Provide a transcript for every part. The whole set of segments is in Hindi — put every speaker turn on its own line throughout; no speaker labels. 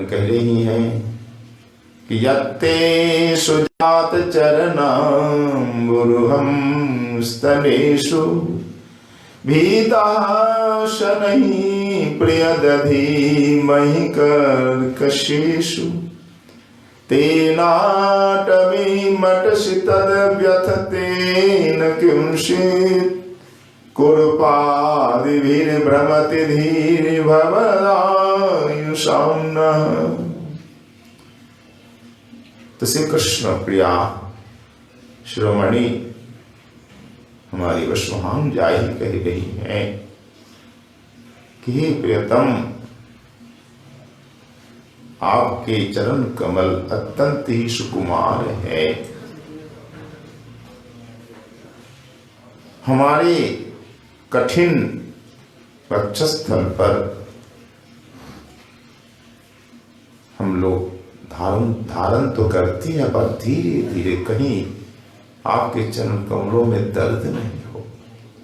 कह रही हैं कि यत्ते सुजात चरणाम्बुरुहं स्तनेषु भीता शनैः प्रियदधीमहि कर्कशेषु तेनाटवीमटसि तद्व्यथतेन किंचित् कुरुपादिभिर्भ्रमति धीर्भवदायुषां नः। तो श्री कृष्ण प्रिया शिरोमणि हमारी वशुहान जाहि कह रही है कि हे प्रियतम, आपके चरण कमल अत्यंत ही सुकुमार है। हमारे कठिन वक्षस्थल पर हम लोग धारण तो करती है, पर धीरे धीरे कहीं आपके चरण कमलों में दर्द नहीं हो,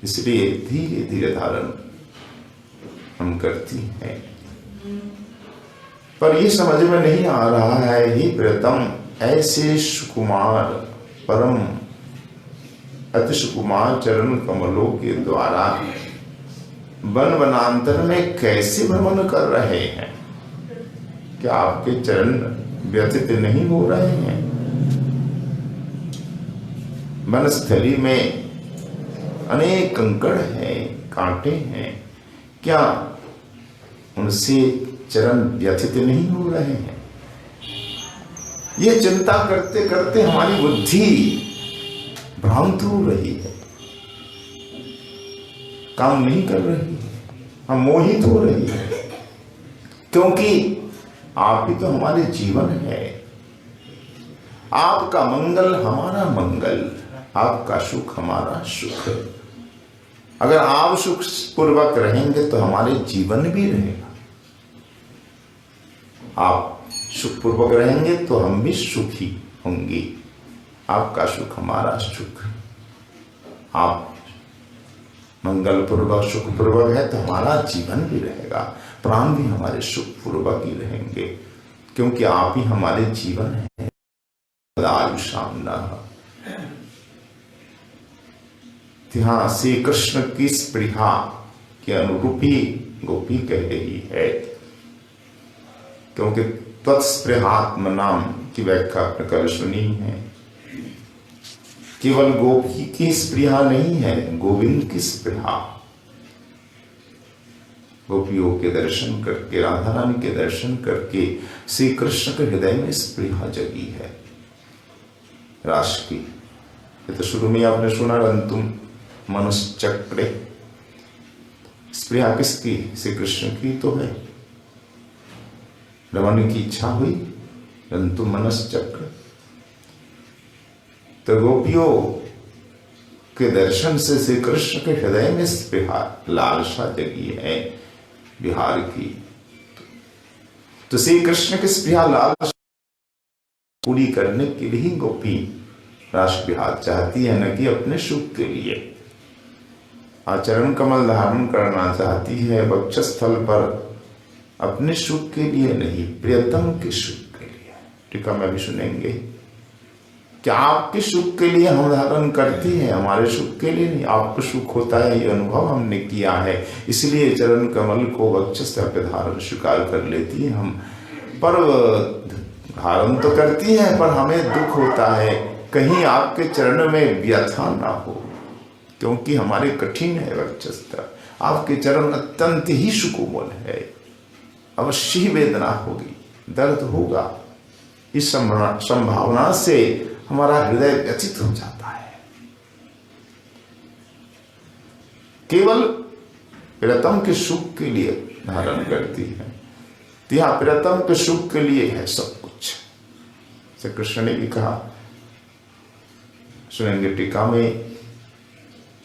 इसलिए धीरे धीरे धारण हम करती हैं। पर ये समझ में नहीं आ रहा है हे प्रियतम, ऐसे सुकुमार परम अति सुकुमार चरण कमलों के द्वारा वन वनांतर में कैसे भ्रमण कर रहे हैं? क्या आपके चरण व्यथित नहीं हो रहे हैं? वनस्थली में अनेक कंकड़ हैं, कांटे हैं, क्या उनसे चरण व्यथित नहीं हो रहे हैं? ये चिंता करते करते हमारी बुद्धि भ्रांत हो रही है, काम नहीं कर रही है, हम मोहित हो रही है, क्योंकि आप ही तो हमारे जीवन है। आपका मंगल हमारा मंगल, आपका सुख हमारा सुख। अगर आप सुख पूर्वक रहेंगे तो हमारे जीवन भी रहेगा। आप सुखपूर्वक रहेंगे तो हम भी सुखी होंगे। आपका सुख हमारा सुख। आप मंगल पूर्वक सुख पूर्वक है तो हमारा जीवन भी रहेगा, प्राण भी हमारे सुख पूर्वक ही रहेंगे, क्योंकि आप ही हमारे जीवन है। आयुषां नः। यहाँ श्री कृष्ण की स्पृहा के अनुरूपी गोपी कह रही है, क्योंकि त्वत्स्पृहात्म नाम की व्याख्या आपने कल सुनी है। केवल गोपी की स्पृहा नहीं है, गोविंद की स्पृहा। गोपियों के दर्शन करके, राधा रानी के दर्शन करके श्री कृष्ण के हृदय में स्पृहा जगी है रास की। ये तो शुरू में आपने सुना, रंतुम मनुष्चक्रे। स्पृहा किसकी? श्री कृष्ण की तो है। रमण की इच्छा हुई, रंतुम मनश्चक्र। तो गोपियों के दर्शन से श्री कृष्ण के हृदय में स्पृहा, लालसा जगी है बिहार की। तो श्री कृष्ण की स्पृहा लालसा पूरी करने के लिए ही गोपी रास बिहार चाहती है, न कि अपने सुख के लिए। आचरण कमल धारण करना चाहती है वक्षस्थल पर, अपने सुख के लिए नहीं, प्रियतम के सुख के लिए। टीका में भी सुनेंगे, क्या आपके सुख के लिए हम धारण करती हैं, हमारे सुख के लिए नहीं। आपको सुख होता है ये अनुभव हमने किया है, इसलिए चरण कमल को वक्षस्थल पे धारण स्वीकार कर लेती है हम। पर धारण तो करती है, पर हमें दुख होता है कहीं आपके चरण में व्यथा ना हो, क्योंकि हमारे कठिन है वक्षस्थल। आपके चरण अत्यंत ही सुकोमल है, अवश्य ही वेदना होगी, दर्द होगा। इस संभावना से हमारा हृदय व्यथित हो जाता है। केवल प्रियतम के सुख के लिए धारण करती है। यह प्रियतम के सुख के लिए है सब कुछ। श्री कृष्ण ने भी कहा, सुनेंगे टीका में,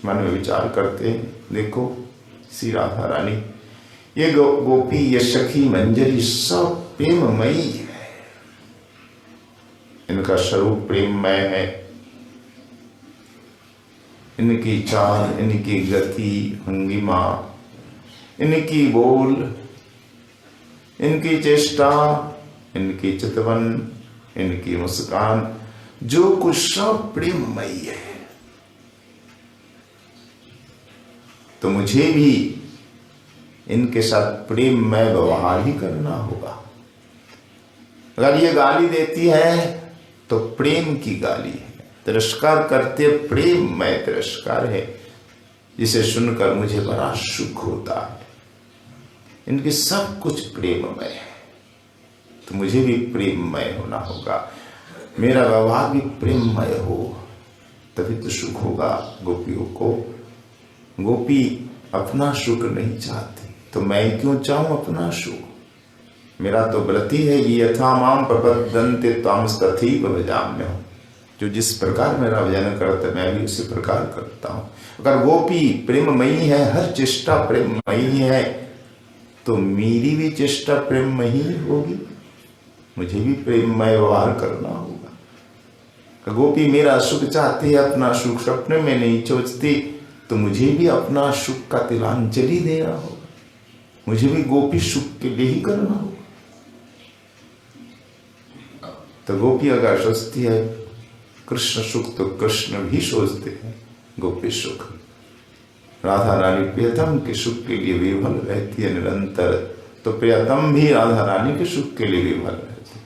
मन में विचार करते हैं। देखो श्री राधा रानी, ये गोपी, ये सखी मंजरी सब प्रेममयी है। इनका स्वरूप प्रेममय है। इनकी चाल, इनकी गति भंगिमा, इनकी बोल, इनकी चेष्टा, इनकी चितवन, इनकी मुस्कान, जो कुछ सब प्रेममयी है। तो मुझे भी इनके साथ प्रेममय व्यवहार ही करना होगा। अगर ये गाली देती है तो प्रेम की गाली है, तिरस्कार करते प्रेममय तिरस्कार है, जिसे सुनकर मुझे बड़ा सुख होता है। इनके सब कुछ प्रेममय है, तो मुझे भी प्रेममय होना होगा, मेरा व्यवहार भी प्रेममय हो, तभी तो सुख होगा गोपियों को। गोपी अपना सुख नहीं चाहती, तो मैं क्यों चाहूं अपना सुख? मेरा तो व्रति है ये, यथा माम प्रपद्यन्ते त्वां तथैव भजाम्यहम्। जो जिस प्रकार मेरा भजन करते मैं भी उसी प्रकार करता हूं। अगर गोपी प्रेममयी है, हर चेष्टा प्रेममयी है, तो मेरी भी चेष्टा प्रेममयी होगी, मुझे भी प्रेममय व्यवहार करना होगा। गोपी मेरा सुख चाहती है, अपना सुख सपने में नहीं सोचती, तो मुझे भी अपना सुख का तिलांजलि देना होगा, मुझे भी गोपी सुख के लिए ही करना होगा। तो गोपी अगर सोचती है कृष्ण सुख, तो कृष्ण भी सोचते हैं गोपी सुख। राधा रानी प्रियतम के सुख के लिए विवल रहती है निरंतर, तो प्रियतम भी राधा रानी के सुख के लिए विवल रहती है।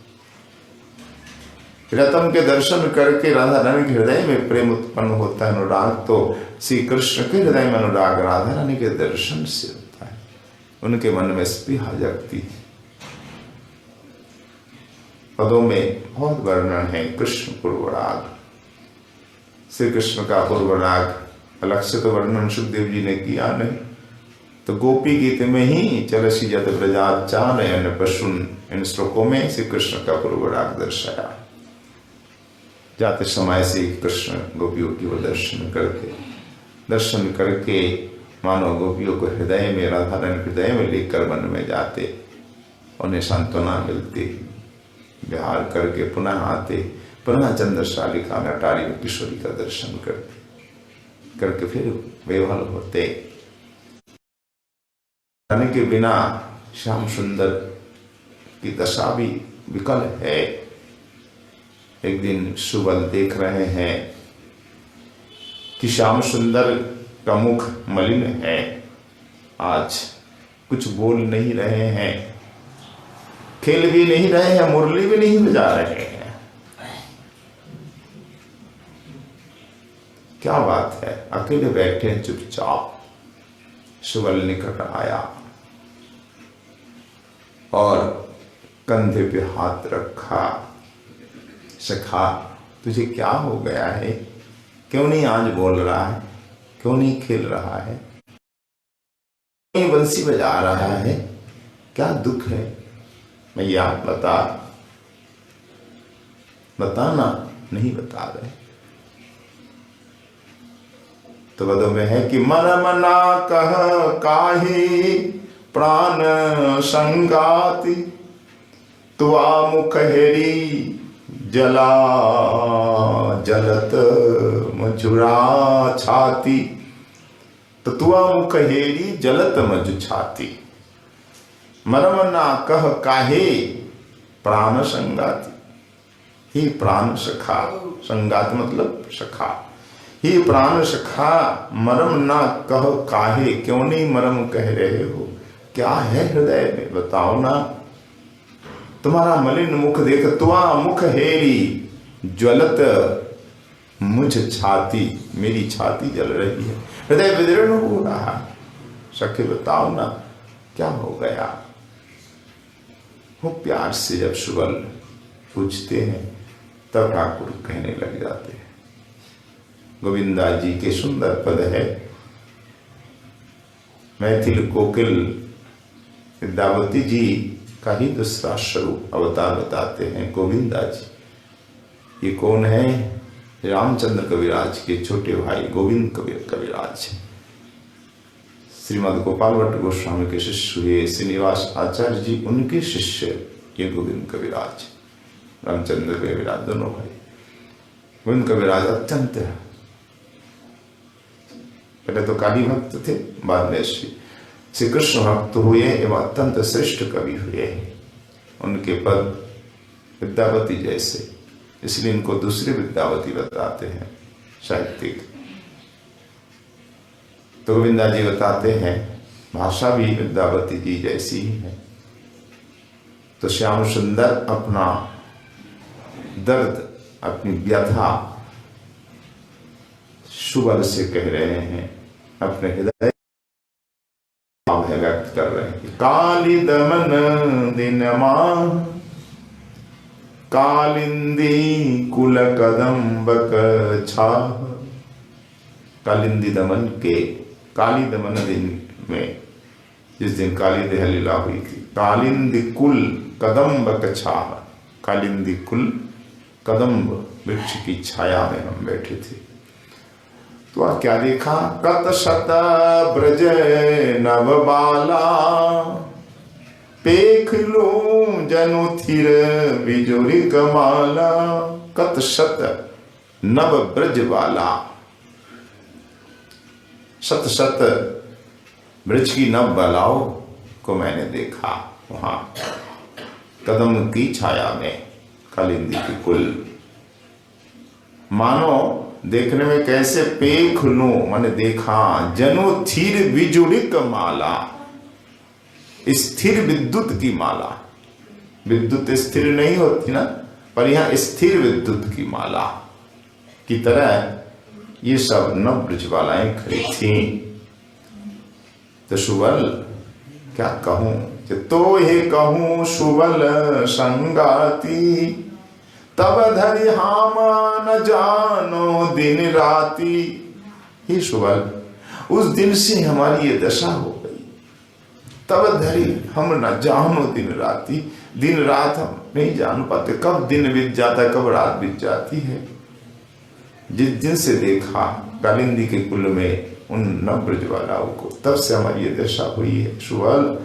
प्रियतम के दर्शन करके राधा रानी के हृदय में प्रेम उत्पन्न होता है, अनुराग तो श्री कृष्ण के हृदय में अनुराग राधा रानी के दर्शन से होता है, उनके मन में स्पृहा जगती है। पदों में बहुत वर्णन है कृष्ण पूर्वराग, श्री कृष्ण का पूर्वराग अलग से तो वर्णन सुखदेव जी ने किया नहीं, तो गोपी गीत में ही चलसी जत ब्रजाचानयन पशुन, इन श्लोकों में श्री कृष्ण का पूर्वराग दर्शाया। जाते समय से कृष्ण गोपियों की वो दर्शन करके मानो गोपियों को हृदय में, राधा रानी हृदय में लेकर वन में जाते, उन्हें सांत्वना मिलती, विहार करके पुनः आते, पुनः चंद्रशालिका में अटारी में किशोरी का दर्शन करके फिर विह्वल होते। जाने के बिना श्याम सुंदर की दशा भी विकल है। एक दिन सुबल देख रहे हैं कि श्याम सुंदर का मुख मलिन है, आज कुछ बोल नहीं रहे हैं, खेल भी नहीं रहे हैं, मुरली भी नहीं बजा रहे हैं। क्या बात है, अकेले बैठे हैं चुपचाप। सुबल निकट आया और कंधे पे हाथ रखा, सखा तुझे क्या हो गया है, क्यों नहीं आज बोल रहा है, क्यों नहीं खेल रहा है, क्यों बंसी बजा रहा है, क्या दुख है मैया, बताना नहीं बता रहे। तो वदों में है कि मन मना कह काहे प्राण संगाति, तुआ मुख हेरी जला जलत मजुरा छाती। तो तुआ मुख हेरी जलत मजु छाती, मरम ना कह काहे प्राण संगाति। ही प्राण सखा, संगात मतलब सखा, ही प्राण सखा मरम ना कह काहे, क्यों नहीं मरम कह रहे हो, क्या है हृदय में बताओ ना। तुम्हारा मलिन मुख देख, तुआ मुख हेरी ज्वलत मुझ छाती, मेरी छाती जल रही है, हृदय विदीर्ण हो रहा है, सखे बताओ ना क्या हो गया। वो प्यार से जब सुबल पूछते हैं तब ठाकुर कहने लग जाते हैं। गोविंदा जी के सुंदर पद है, मैथिल कोकिल विद्यावती जी का ही दूसरा स्वरूप अवतार बताते हैं गोविंदा जी। ये कौन है? रामचंद्र कविराज के छोटे भाई गोविंद कविराज। श्रीमद गोपाल भट्ट गोस्वामी के शिष्य हुए श्रीनिवास आचार्य जी, उनके शिष्य ये गोविंद कविराज, रामचंद्र कविराज दोनों भाई। गोविंद कविराज अत्यंत पहले तो काली भक्त थे, बाद में श्री कृष्ण भक्त हुए एवं अत्यंत श्रेष्ठ कवि हुए। उनके पद विद्यावती जैसे, इसलिए इनको दूसरी विद्यावती बताते हैं साहित्यिक। तो गोविंदा जी बताते हैं भाषा भी विद्यावती जी जैसी ही है। तो श्याम सुंदर अपना दर्द, अपनी व्यथा सुबल से कह रहे हैं, अपने हृदय भाव व्यक्त कर रहे हैं। काली दमन दिन मां कालिंदी कुल कदम्बक छा। कालिंदी दमन के, काली दमन दिन में, जिस दिन काली देह लीला हुई थी, कालिंदी कुल कदम्बक छा। कालिंदी कुल कदम्ब वृक्ष की छाया में हम बैठे थे। तो आज क्या देखा? कत शत ब्रज नव बाला पेख लो जनु थिर बिजुरी कमाला। कत शत नव ब्रज वाला, शत शत ब्रज की नव बालाओं को मैंने देखा वहां कदम की छाया में, कालिंदी की कुल। मानो देखने में कैसे, पेख लो मैंने देखा, जनो थीर बिजुड़िक माला, स्थिर विद्युत की माला। विद्युत स्थिर नहीं होती ना, पर यहां स्थिर विद्युत की माला की तरह ये सब नव ब्रजबालाएं खड़ी थी। तो सुबल क्या कहूं, तो हे कहूं सुबल संगाती, तब धरि हाम न जानो दिन राती। हे सुबल, उस दिन से हमारी ये दशा हो गई। तब धरि हम न जानो दिन राती, दिन रात हम नहीं जान पाते, कब दिन बीत जाता है, कब रात बीत जाती है। जिस दिन से देखा कालिंदी के कुल में उन नव ब्रजबालाओं को, तब से हमारी ये दशा हुई है सुबल।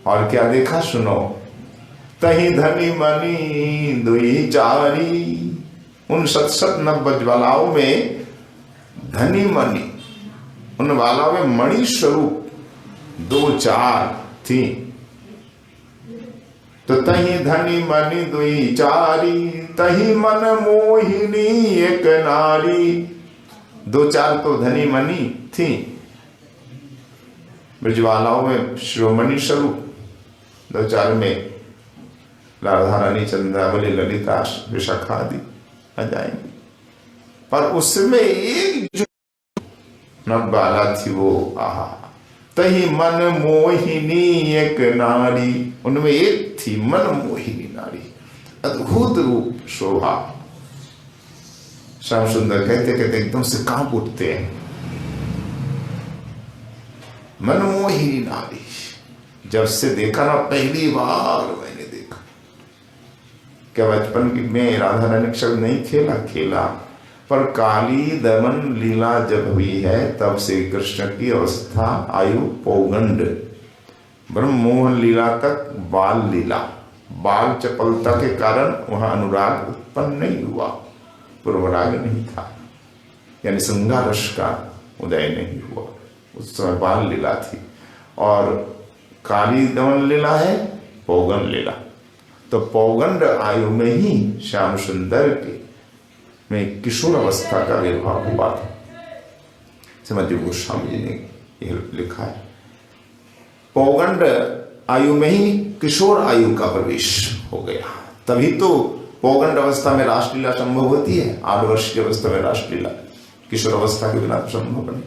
और क्या देखा सुनो, तही धनी मनी दुई चारी। उन सत सत नव ब्रजबालाओं में धनी मनी, उन बालाओं में मणि स्वरूप दो चार थी। तो तही धनी मनी दुई चारी, तही मन मोहिनी एक नारी। दो चार तो धनी मनी थी ब्रजबालाओं में शिरोमणि स्वरूप, दो चार में राधा रानी, चंद्रावली, ललिता, विशाखा आदि आ जाएंगी। पर उसमें एक जो नव बाला थी वो, आहा, तही मन मोहिनी एक नारी। उनमें एक थी मन मोहिनी नारी, अद्भुत रूप शोभा। श्याम सुंदर कहते कहते एकदम से कांप उठते हैं। मनमोहिनी नारी, जब से देखा ना, पहली बार मैंने देखा। क्या बचपन की में राधा रानी के शब्द नहीं खेला? खेला, पर काली दमन लीला जब हुई है, तब से कृष्ण की अवस्था आयु पौगंड, ब्रह्म मोहन लीला तक बाल लीला। बाल चपलता के कारण वहां अनुराग उत्पन्न नहीं हुआ, पूर्वराग नहीं था, यानी श्रृंगार रस का उदय नहीं हुआ। उस समय बाल लीला थी। और काली दमन लीला है पौगन लीला। तो पौगंड आयु में ही श्याम सुंदर के में किशोर अवस्था का आविर्भाव हुआ था। समझ गोस्वामी जी ने यह लिखा है, पौगंड आयु में ही किशोर आयु का प्रवेश हो गया। तभी तो पौगंड अवस्था में रासलीला संभव होती है। 8 वर्ष की अवस्था में रासलीला किशोर अवस्था के बिना संभव नहीं।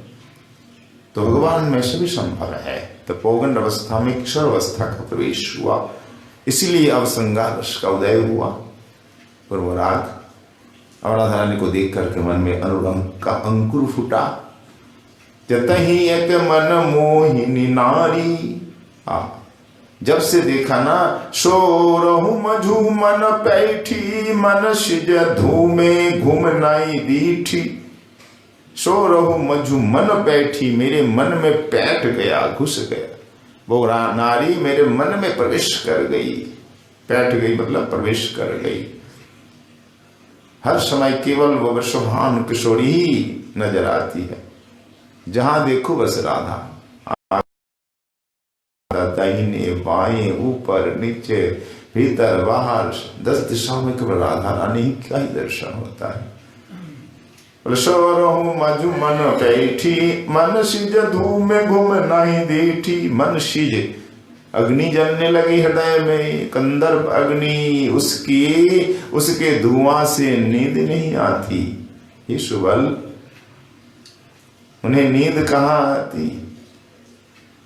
तो भगवान में सभी संभव है। तो पौगंड अवस्था में किशोर अवस्था का प्रवेश हुआ, इसीलिए अब श्रृंगार रस का उदय हुआ। पूर्वराग और राधा रानी को देख करके मन में अनुरंग का अंकुर फूटा। जतही एक मन मोहिनी नारी। जब से देखा ना, सोरहु मझू मन पैठी, मन सिज धूमे घूम नाई दीठी। सोरहु मझू मन पैठी, मेरे मन में बैठ गया, घुस गया। वो नारी मेरे मन में प्रवेश कर गई। बैठ गई मतलब प्रवेश कर गई। हर समय केवल वो वृषभान किशोरी ही नजर आती है। जहां देखो बस राधा, दाहिने बाएं ऊपर नीचे भीतर बाहर 10 दिशाओं में केवल राधा रानी का ही दर्शन होता है। सवरहु मजु मन बैठी, मन सिज धूम में घुम नहीं देठी। मन सिज अग्नि जलने लगी हृदय में, कंदर्प अग्नि उसके धुआं से नींद नहीं आती। ये सुबल उन्हें नींद कहाँ आती?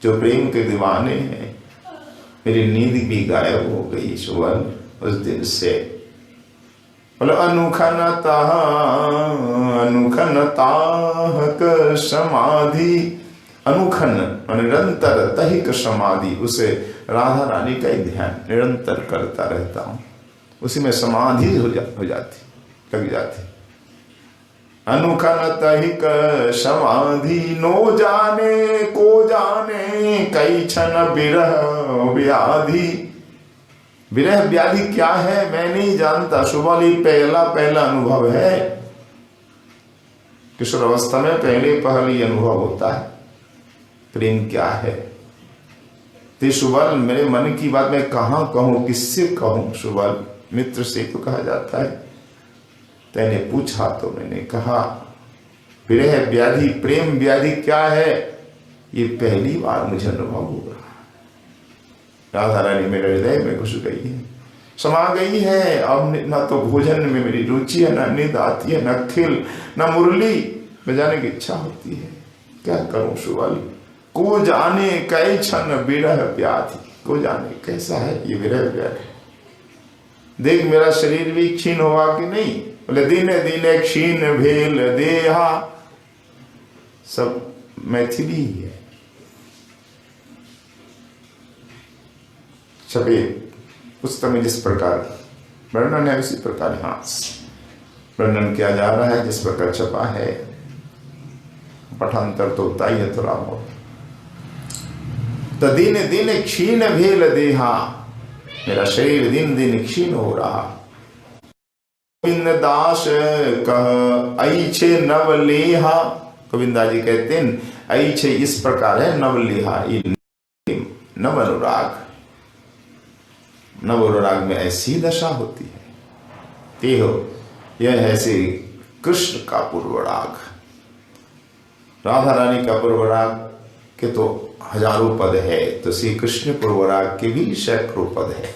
जो प्रेम के दीवाने हैं, मेरी नींद भी गायब हो गई सुबल उस दिन से। बोलो अनुखनता समाधि, अनुखन निरंतर तहिक समाधि, उसे राधा रानी का ही ध्यान निरंतर करता रहता हूं, उसी में समाधि हो जाती लग जाती। अनुखन तहिक समाधि, नो जाने को जाने कई क्षण विरह व्याधि। विरह व्याधि क्या है मैं नहीं जानता। सुबह पहला अनुभव है, किशोर अवस्था में पहली अनुभव होता है प्रेम क्या है। ते सुबल मेरे मन की बात मैं कहाँ कहूं, किससे कहूं? सुबल मित्र से तो कहा जाता है। तैने पूछा तो मैंने कहा विरह व्याधि प्रेम व्याधि क्या है, ये पहली बार मुझे अनुभव हो रहा। राधा रानी मेरे हृदय में घुस गई है, समा गई है। अब न तो भोजन में मेरी रुचि है, न नींद आती है, न खेल, न मुरली बजाने की इच्छा होती है। क्या करूं सुबल? को जाने कई क्षण विरह व्याधि, को जाने कैसा है ये विरह व्याधि। देख मेरा शरीर भी क्षीण हुआ कि नहीं? बोले दिने दिने क्षीण भेल देहा, सब मैथिली ही है। छपे पुस्तक में जिस प्रकार वर्णन है उसी प्रकार यहाँ वर्णन किया जा रहा है, जिस प्रकार छपा है। पठांतर तो होता ही है थोड़ा बहुत। तो दिन दिन क्षीण भेल देहा, मेरा शरीर दिन दिन क्षीण हो रहा। गोविंद दास कह ऐछे नवलेहा, गोविंदा जी कहते हैं ऐछे इस प्रकार है नवलेहा, नव अनुराग। नव अनुराग में ऐसी दशा होती है। ते हो यह है श्री कृष्ण का पूर्वराग। राधा रानी का पूर्वराग के तो हजारों पद है, तो श्री कृष्ण पूर्वराग के भी सैकड़ों पद है।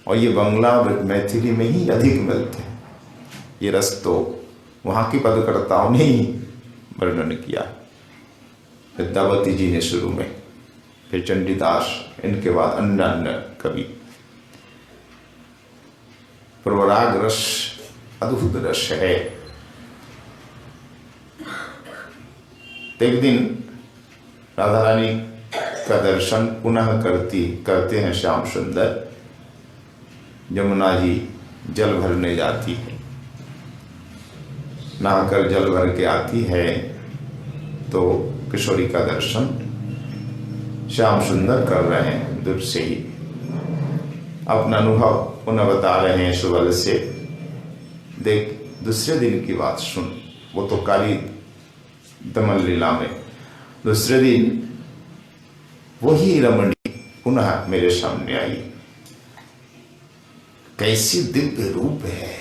और ये बंगला मैथिली में ही अधिक मिलते हैं। ये रस तो वहाँ की पदकर्ताओं ने ही वर्णन किया। विद्यावती जी ने शुरू में, फिर चंडीदास, इनके बाद अन्य कवि। पूर्वराग रस अद्भुत रस है। एक दिन राधा रानी का दर्शन पुनः करते हैं श्याम सुंदर। यमुना जी जल भरने जाती है, नहाकर जल भर के आती है तो किशोरी का दर्शन श्याम सुंदर कर रहे हैं। दूर से ही अपना अनुभव पुनः बता रहे हैं सुबल से। देख दूसरे दिन की बात सुन, वो तो काली दमन लीला में। दूसरे दिन वही रमणी पुनः मेरे सामने आई। कैसी दिव्य रूप है,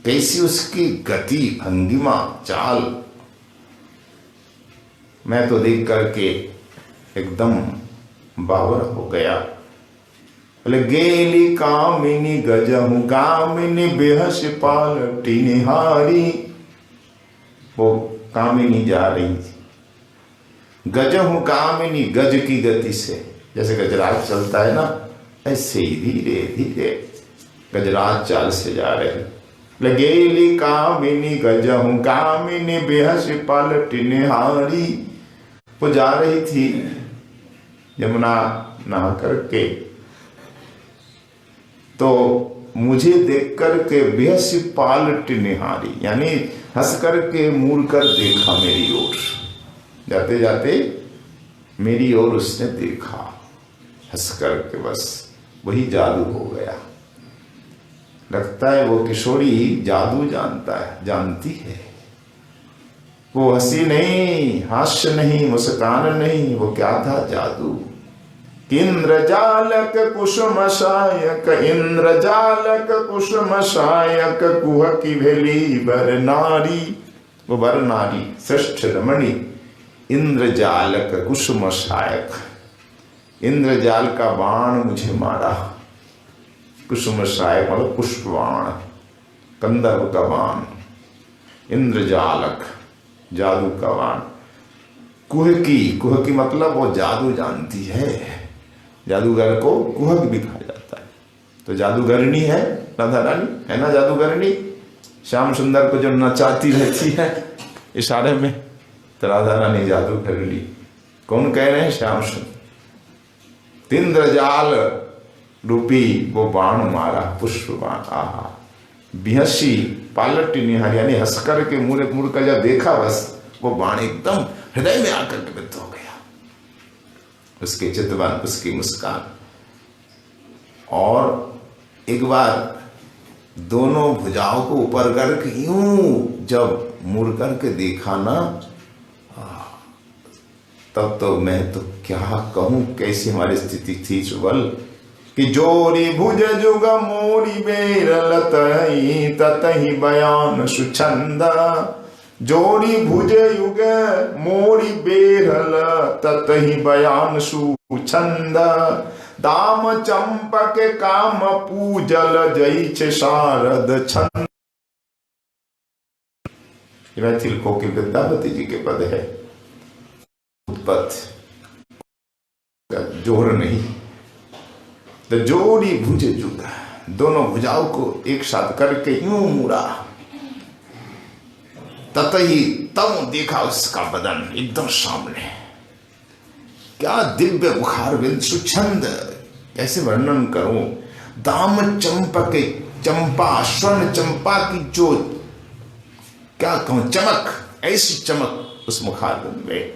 कैसी उसकी गति, भंगिमा, चाल। मैं तो देख करके एकदम बावर हो गया। बोले गेली कामिनी गजहु कामिनी बेहस पालटी निहारी। वो कामिनी जा रही थी, गजहु कामिनी, गज की गति से, जैसे गजराज चलता है ना, ऐसे ही धीरे धीरे गजराज चाल से जा रहे। लगेली कामिनी गजहु कामिनी बेहस पलटी निहारी। वो जा रही थी यमुना नहा करके, तो मुझे देख करके बेहस पालटी निहारी, यानी हंस करके मुड़ कर देखा मेरी ओर। जाते जाते मेरी ओर उसने देखा हंस करके, बस वही जादू हो गया। लगता है वो किशोरी जादू जानती है। वो हंसी नहीं, हास्य नहीं, मुस्कान नहीं, वो क्या था? जादू। इंद्रजालक कुसुमसायक, इंद्रजालक कुसुमसायक, कुहकी भेली बर नारी। वो बर नारी श्रेष्ठ रमणी इंद्रजालक कुसुमसायक, इंद्रजाल का बाण मुझे मारा। कुसुमसायक मतलब पुष्प बाण, कंदर्प का बाण। इंद्रजालक जादू का बाण। कुहकी, कुहकी मतलब वो जादू जानती है। जादूगर को कुहक भी कहा जाता है। तो जादूगरनी है राधा रानी, है ना जादूगरनी। श्याम सुंदर को जो नचाती रहती है इशारे में, तो राधा रानी जादूगरनी। कौन कह रहे हैं? श्याम सुंदर। इंद्रजाल रूपी वो बाण मारा, पुष्प बाण। आहा, बिहसी पालटी निहारी, यानी हंसकर के मुड़ का जब देखा, बस वो बाण एकदम हृदय में आकर के बिंद हो गया। उसके चितवन, उसकी मुस्कान। और एक बार दोनों भुजाओं को ऊपर करके यूं जब मुड़ करके देखा ना, तब तो मैं तो क्या कहूं कैसी हमारी स्थिति थी सुबल, कि जोरी भुज जुग मोरी बेरल तही ततही बयान सुछंदा। जोरी भुज युग मोरी बेरल ततही बयान सुछंदा। दाम चंपक काम पूजल जैछ शारद छंद। मैथिल कोकिल विद्यापति जी के पद है। उत्पत्ति जोर नहीं। तो जोड़ी भुज जुग, दोनों भुजाओं को एक साथ करके यूं मुड़ा। ततही, तब देखा उसका बदन एकदम सामने। क्या दिव्य मुखार बिंद सुछंद, कैसे वर्णन करूं। दाम चंपक, चंपा स्वर्ण चंपा की जो क्या कहूं चमक, ऐसी चमक उस मुखार बिंद में।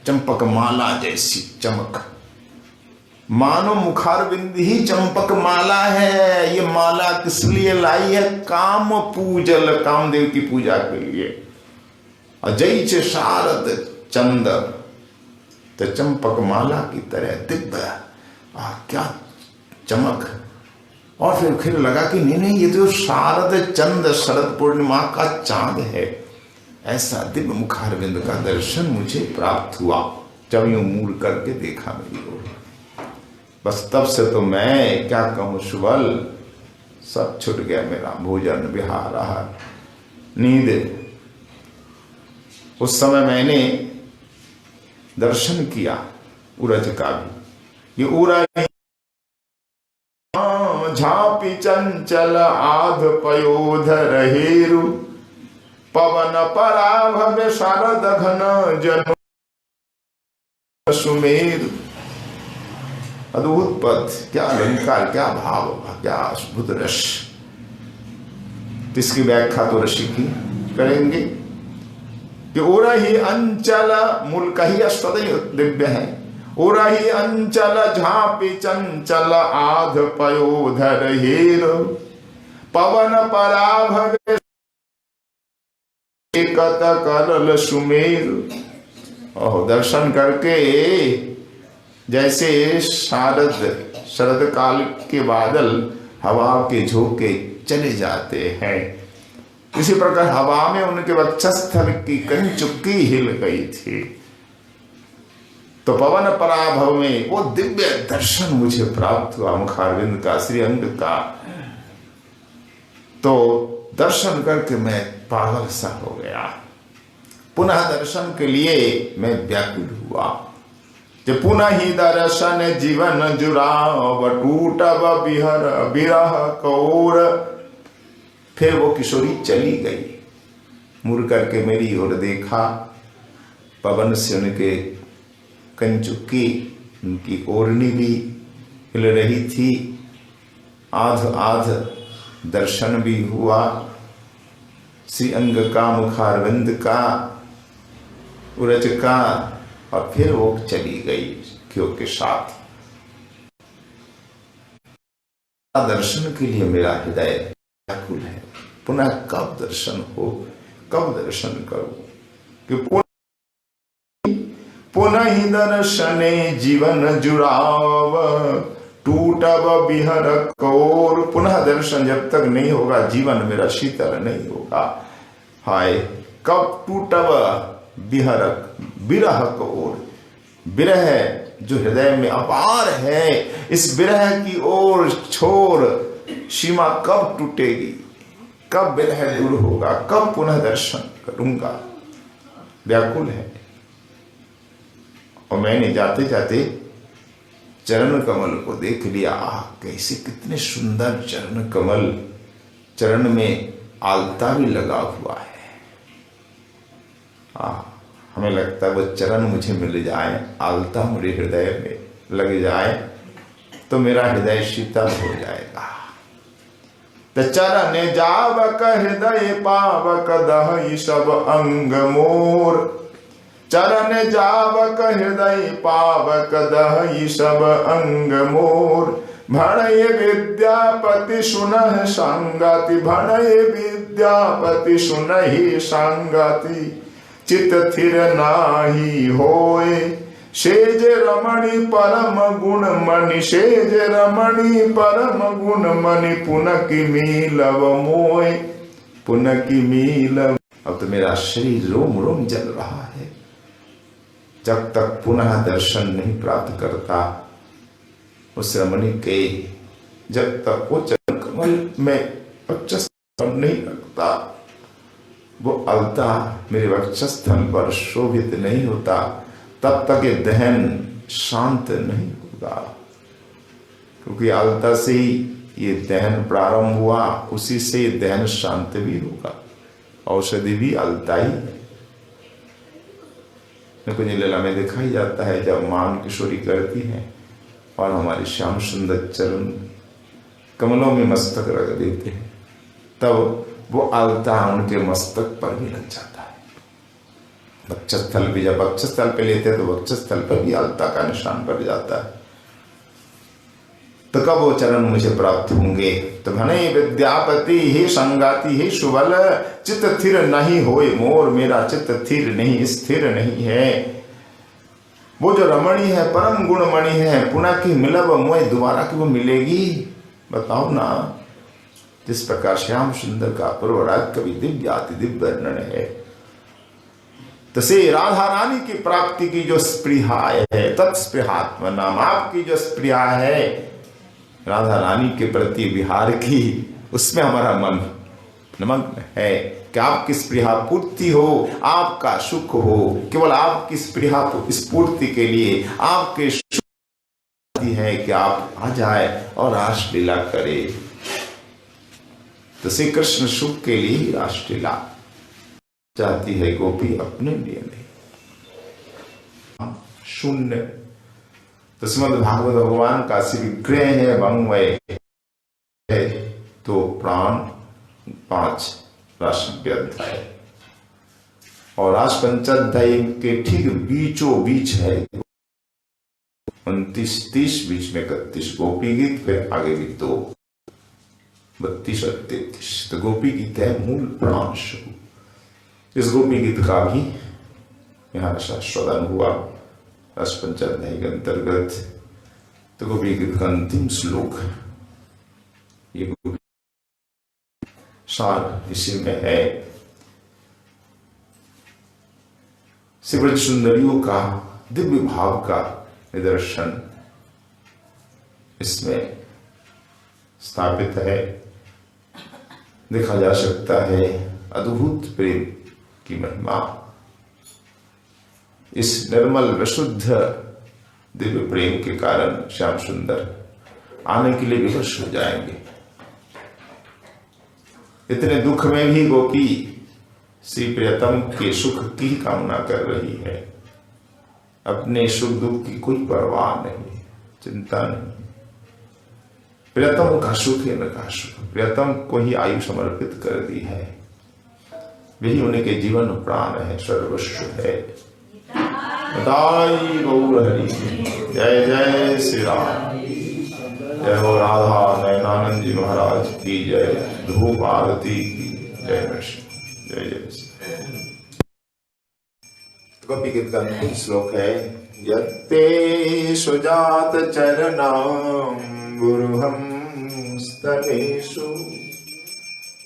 चंपक माला जैसी चमक, मानो मुखार बिंद ही चंपक माला है। ये माला किस लिए लाई है? काम पूजल, कामदेव की पूजा के लिए। अजय च शारद चंद, तो चंपक माला की तरह दिव्य, क्या चमक। और फिर लगा कि नहीं ये तो शारद चंद, शरद पूर्णिमा का चांद है। ऐसा दिव्य मुखारविंद का दर्शन मुझे प्राप्त हुआ जब यूं मुड़ करके देखा मेरी ओर। बस तब से तो मैं क्या कहूं सुबल, सब छूट गया मेरा। भोजन, विहार, आहार, नींद। उस समय मैंने दर्शन किया उरज का भी। ये उरज झापी चंचल आध पयोधर हेरु, पवन पराभव शारद घन जन सुमेरु। अद्भुत पद, क्या अलंकार, क्या भाव, क्या अद्भुत रस। इसकी व्याख्या तो ऋषि की करेंगे कि ओरा ही अंचल, मूल का ही सदैव दिव्य है। ओरा ही अंचल झापी चंचल आध पयोधर हेर, पवन पराभव एकत करल सुमेर। ओह, दर्शन करके जैसे शरद काल के बादल हवा के झोंके चले जाते हैं, इसी प्रकार हवा में उनके वक्षस्थल की कंचुकी हिल गई थी। तो पवन पराभव में वो दिव्य दर्शन मुझे प्राप्त हुआ मुखारविंद का, श्रीअंग का। तो दर्शन करके मैं पागल सा हो गया। पुनः दर्शन के लिए मैं व्याकुल हुआ। जब पुनः ही दर्शन जीवन जुराव, टूटब बिहर बिरह कौर। फिर वो किशोरी चली गई। मुड़ करके मेरी ओर देखा, पवन से उनके कंचुकी, उनकी ओढ़नी भी हिल रही थी। आध आध दर्शन भी हुआ श्री अंग का, मुखारविंद का, उरज का। और फिर वो चली गई क्यों के साथ। दर्शन के लिए मेरा हृदय व्याकुल है। पुनः कब दर्शन हो, कब दर्शन करूं। कि पुनः दर्शने जीवन जुड़ाव, टूटब बिहर कौर। पुनः दर्शन जब तक नहीं होगा जीवन मेरा शीतल नहीं होगा। हाय कब टूटब बिहर बिरह कौर। विरह जो हृदय में अपार है, इस विरह की ओर छोर सीमा कब टूटेगी, कब विरह दूर होगा, कब पुनः दर्शन करूंगा, व्याकुल है। और मैंने जाते जाते चरण कमल को देख लिया। कैसे कितने सुंदर चरण कमल, चरण में आलता भी लगा हुआ है। हमें लगता है वो चरण मुझे मिल जाए, आलता मेरे हृदय में लग जाए तो मेरा हृदय शीतल हो जाएगा। तो चरण जावक हृदय पावक दहि सब अंग मोर। चरण जावक हृदय पावक दहि सब अंग मोर। भणय विद्यापति सुनहि संगति, भणय विद्यापति सुनहि संगति। चित थिर नाही होए, सेज रमणी परम गुण मणि। सेज रमणी परम गुण मणि, पुनकि मीलव मोय, पुनकि मीलव। अब तो मेरा शरीर रोम रोम जल रहा है। जब तक पुनः दर्शन नहीं प्राप्त करता उस रमणी के, जब तक वो चरण कमल में वक्षस्थल नहीं रखता, वो अलता मेरे वक्षस्थल पर शोभित नहीं होता, तब तक ये दहन शांत नहीं होगा। क्योंकि अलता से ही ये दहन प्रारंभ हुआ, उसी से ये दहन शांत भी होगा। औषधि भी अलता ही है। कुछ लीला में दिखाई जाता है जब मान किशोरी करती है और हमारे श्याम सुंदर चरण कमलों में मस्तक रख देते हैं, तब वो अलता उनके मस्तक पर भी लग जाता है। वक्षस्थल भी जब वक्षस्थल पे लेते हैं तो वक्षस्थल पर भी अलता का निशान पड़ जाता है। तो कब वो चरण मुझे प्राप्त होंगे? तो भने विद्यापति हे संगाति हे सुबल, चित्त स्थिर नहीं होए मोर। मेरा चित्त स्थिर नहीं, स्थिर नहीं है। वो जो रमणी है, परम गुणमणि है, पुनः की मिलब मोय, दोबारा की वो मिलेगी? बताओ ना। जिस प्रकार श्याम सुंदर का पूर्वराग कवि दिव्य अति दिव्य वर्णन है, तसे राधा रानी की प्राप्ति की जो स्पृहा है, तत्स्पृहात्म नाम, आपकी जो स्पृहा है राधा रानी के प्रति विहार की, उसमें हमारा मन निमग्न है कि आपकी स्पृहा पूर्ति हो, आपका सुख हो। केवल आपकी स्पृहा स्फूर्ति के लिए आपके सुख है कि आप आ जाए और रासलीला करे। तो श्री कृष्ण सुख के लिए ही रासलीला चाहती है गोपी, अपने लिए नहीं। शून्य। तो श्रीमद् भागवत भगवान का श्री विग्रह है वंगमय है, तो प्राण 5 राष्ट्र अध्याय और रास पंचाध्याय के ठीक बीचों बीच है 29-30 बीच में 31 गोपी गीत, फिर आगे भी 2 32 और 33। तो गोपी गीत है मूल प्राण स्वरूप। इस गोपी गीत का भी यहाँ शास्त्रदान हुआ रस पंचाध्याय के अंतर्गत। तो गोपी गीत का अंतिम श्लोक, ये सार इसी में है। श्री सुंदरियों का दिव्य भाव का निदर्शन इसमें स्थापित है। देखा जा सकता है अद्भुत प्रेम की महिमा। इस निर्मल विशुद्ध दिव्य प्रेम के कारण श्याम सुंदर आने के लिए विवश हो जाएंगे। इतने दुख में भी गोपी श्री प्रियतम के सुख की कामना कर रही है। अपने सुख दुख की कोई परवाह नहीं, चिंता नहीं। प्रियतम का सुख है न का सुख, प्रियतम को ही आयु समर्पित कर दी है। वही उनके जीवन प्राण है, सर्वस्व है। बताई गौर हरि, जय जय श्री राम। जय हो राधा नयनानंद जी महाराज की जय। धूप आरती की जय। जय जय। गोपी गीत का अंतिम श्लोक है, यत्ते सुजात चरणाम्बुरुहं स्तनेषु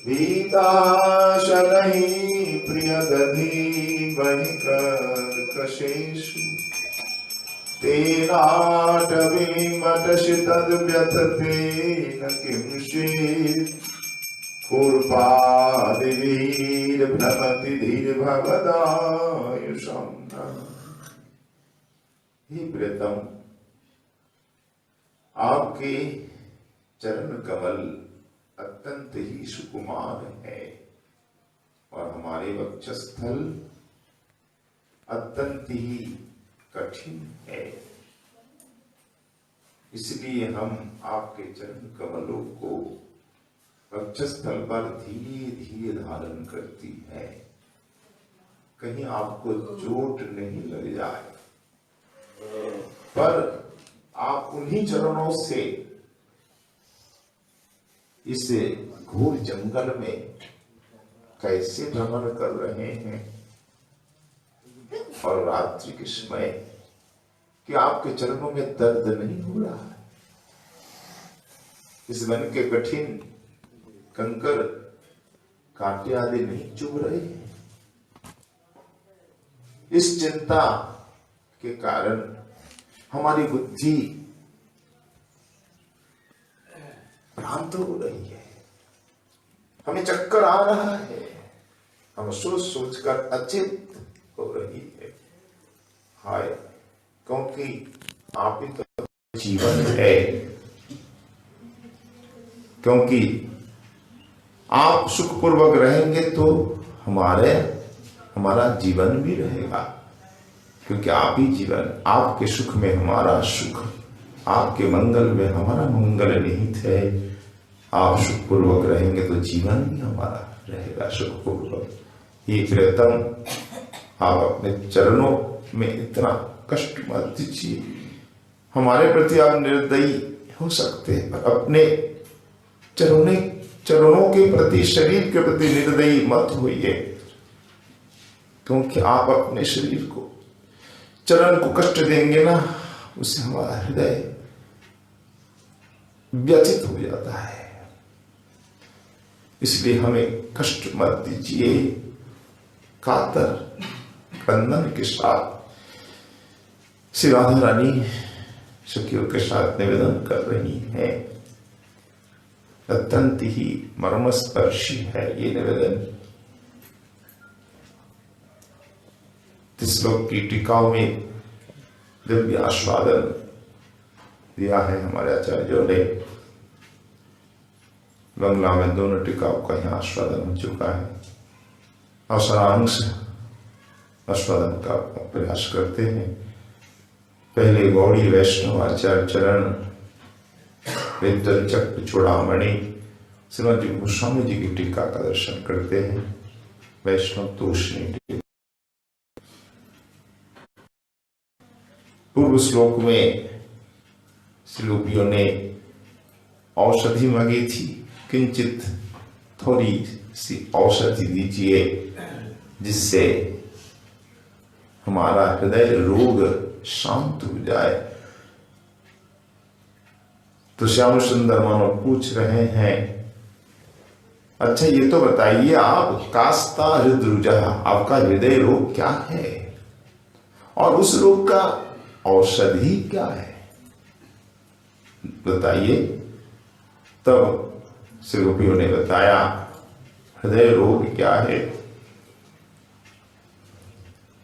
भीताशनैः प्रियदधीमहि कर्कशेषु तेनाटवीमटसि तद्व्यथतेन किंचित् पूर्वादिवीर्भ्रमति धीर्भवदायुषं। हे प्रियतम, आपके चरण कमल अत्यंत ही सुकुमार है और हमारे वक्षस्थल अत्यंत ही कठिन है, इसलिए हम आपके चरण कमलों को वक्षस्थल पर धीरे धीरे धारण करती है, कहीं आपको चोट नहीं लग जाए। पर आप उन्हीं चरणों से इस घोर जंगल में कैसे भ्रमण कर रहे हैं और रात्रि के समय कि आपके चरणों में दर्द नहीं हो रहा है, इस वन के कठिन कंकर कांटे आदि नहीं चुभ रहे हैं। इस चिंता के कारण हमारी बुद्धि भ्रांत हो रही है, हमें चक्कर आ रहा है, हम सोच सोचकर अचित हो रही है। हाय, क्योंकि आप ही तो जीवन है, क्योंकि आप सुखपूर्वक रहेंगे तो हमारा जीवन भी रहेगा, क्योंकि आप ही जीवन, आपके सुख में हमारा सुख, आपके मंगल में हमारा मंगल निहित है। आप सुखपूर्वक रहेंगे तो जीवन भी हमारा रहेगा सुखपूर्वक। ये प्रियतम, आप अपने चरणों में इतना कष्ट मत दीजिए, हमारे प्रति आप निर्दयी हो सकते हैं, पर अपने चरणों के प्रति, शरीर के प्रति निर्दयी मत होइए, क्योंकि आप अपने शरीर को, चरण को कष्ट देंगे ना, उससे हमारा हृदय व्यथित हो जाता है। इसलिए हमें कष्ट मत दीजिए। कातर क्रंदन के साथ श्री राधा रानी सखियों के साथ निवेदन कर रही है। अत्यंत ही मर्मस्पर्शी है ये निवेदन। श्लोक की टीकाओं में दिव्य आस्वादन दिया है हमारे आचार्यों ने। बंगला में दोनों टीकाओं का यहाँ आस्वादन हो चुका है और सारांश आस्वादन का प्रयास करते हैं। पहले गौड़ी वैष्णव आचार्य चरण विद्वत चक्र चूड़ामणि श्रीमती गोस्वामी जी की टीका का दर्शन करते हैं। वैष्णव तोषणी टीका। पूर्व श्लोक में श्लोकियों ने औषधि मांगी थी, किंचित थोड़ी सी औषधि दीजिए जिससे हमारा हृदय रोग शांत हो जाए। तो श्याम सुंदर मानो पूछ रहे हैं, अच्छा ये तो बताइए आप, कास्ता हृदय, आपका हृदय रोग क्या है और उस रोग का औषधि क्या है, बताइए। तब श्री गोपियों ने बताया हृदय रोग क्या है।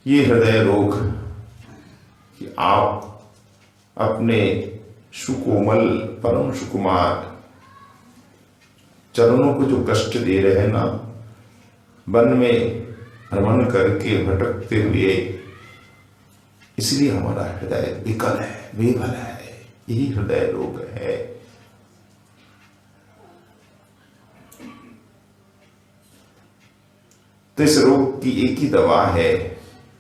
ये हृदय रोग कि आप अपने सुकोमल परम सुकुमार चरणों को जो कष्ट दे रहे हैं ना, वन में भ्रमण करके भटकते हुए, इसलिए हमारा हृदय विकल है, बेबल है। यही हृदय रोग है। तो इस रोग की एक ही दवा है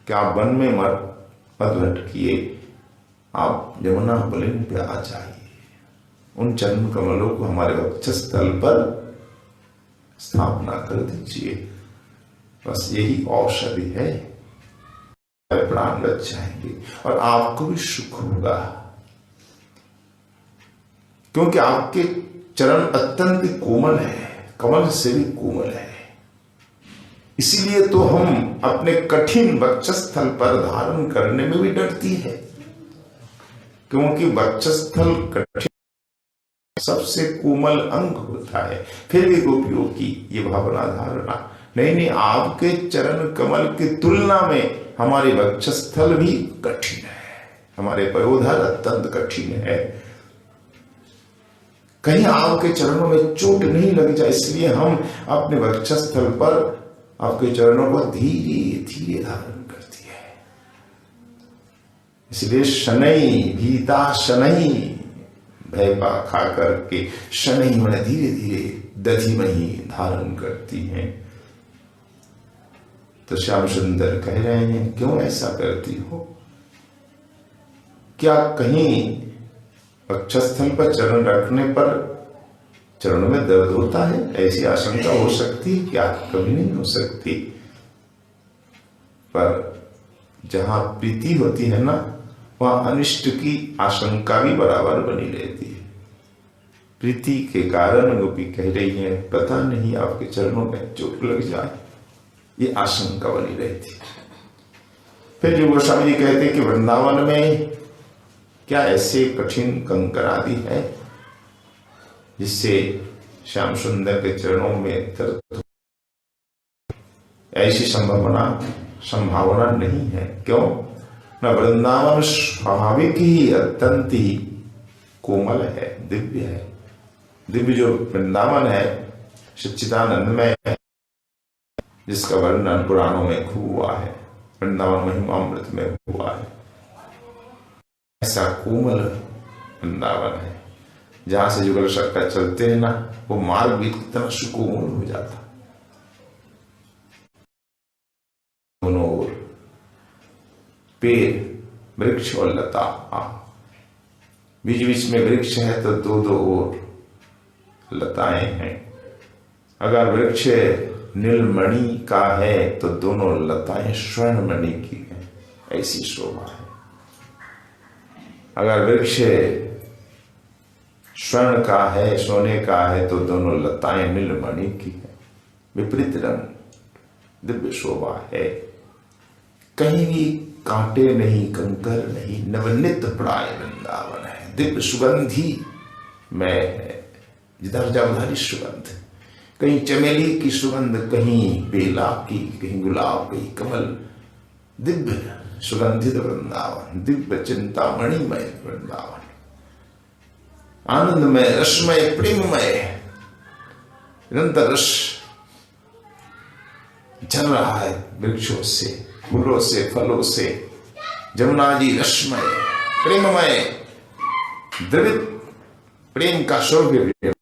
कि आप वन में मत भटकिए, आप यमुना पुलिन पे आ जाइए, उन चरण कमलों को हमारे वक्षस्थल पर स्थापना कर दीजिए। बस यही औषधि है। प्राण बच जाएंगे और आपको भी सुख होगा, क्योंकि आपके चरण अत्यंत कोमल है, कमल से भी कोमल है। इसीलिए तो हम अपने कठिन वक्षस्थल पर धारण करने में भी डरती है, क्योंकि वक्षस्थल कठिन सबसे कोमल अंग होता है। फिर भी गोपियों की ये भावना धारणा, नहीं, आपके चरण कमल की तुलना में हमारे वक्षस्थल भी कठिन है, हमारे पयोधर अत्यंत कठिन है, कहीं आपके चरणों में चोट नहीं लग जाए, इसलिए हम अपने वक्षस्थल पर आपके चरणों को धीरे धीरे धारण करती है। इसलिए शनै भीता शनै, भय पा खा करके शनै में धीरे धीरे दधि में ही धारण करती हैं। तो श्याम सुंदर कह रहे हैं, क्यों ऐसा करती हो? क्या कहीं वक्षस्थल पर चरण रखने पर चरणों में दर्द होता है? ऐसी आशंका हो सकती है? क्या कभी नहीं हो सकती। पर जहां प्रीति होती है ना, वहां अनिष्ट की आशंका भी बराबर बनी रहती है। प्रीति के कारण गोपी कह रही है, पता नहीं आपके चरणों में चोट लग जाए, ये आशंका बनी रहती है। फिर जो गोस्वामी जी कहते हैं कि वृंदावन में क्या ऐसे कठिन कंकर आदि है जिससे श्याम सुंदर के चरणों में दर्द? ऐसी संभावना नहीं है। क्यों? न वृंदावन स्वाभाविक ही अत्यंत ही कोमल है, दिव्य है। दिव्य जो वृंदावन है सच्चिदानंद में है, जिसका वर्णन पुराणों में खूब हुआ है, वृंदावन महिमामृत में हुआ है। ऐसा कोमल वृंदावन है जहां से जुगल शक्कर चलते हैं ना, वो मार्ग भी कितना सुकोमल हो जाता। दोनों ओर पेड़, वृक्ष और लता, बीच बीच में वृक्ष है तो दो दो ओर लताएं हैं। अगर वृक्ष नीलमणि का है तो दोनों लताएं स्वर्णमणि की हैं, ऐसी शोभा है। अगर वृक्ष स्वर्ण का है, सोने का है, तो दोनों लताएं नीलमणि की है। विपरीत रंग, दिव्य शोभा है। कहीं भी कांटे नहीं, कंकर नहीं, नवनित प्राय वृंदावन है। दिव्य सुगंधी में है, जिधर जाओ उधर सुगंध। कहीं चमेली की सुगंध, कहीं बेला की, कहीं गुलाब, कहीं कमल। दिव्य सुगंधित वृंदावन, दिव्य चिंतामणिमय वृंदावन, आनंदमय, रसमय, प्रेममय, निरंतर रस चल रहा है वृक्षों से, फूलों से, फलों से। जमुना जी रसमय, प्रेममय, द्रवित प्रेम का सौरभ्य,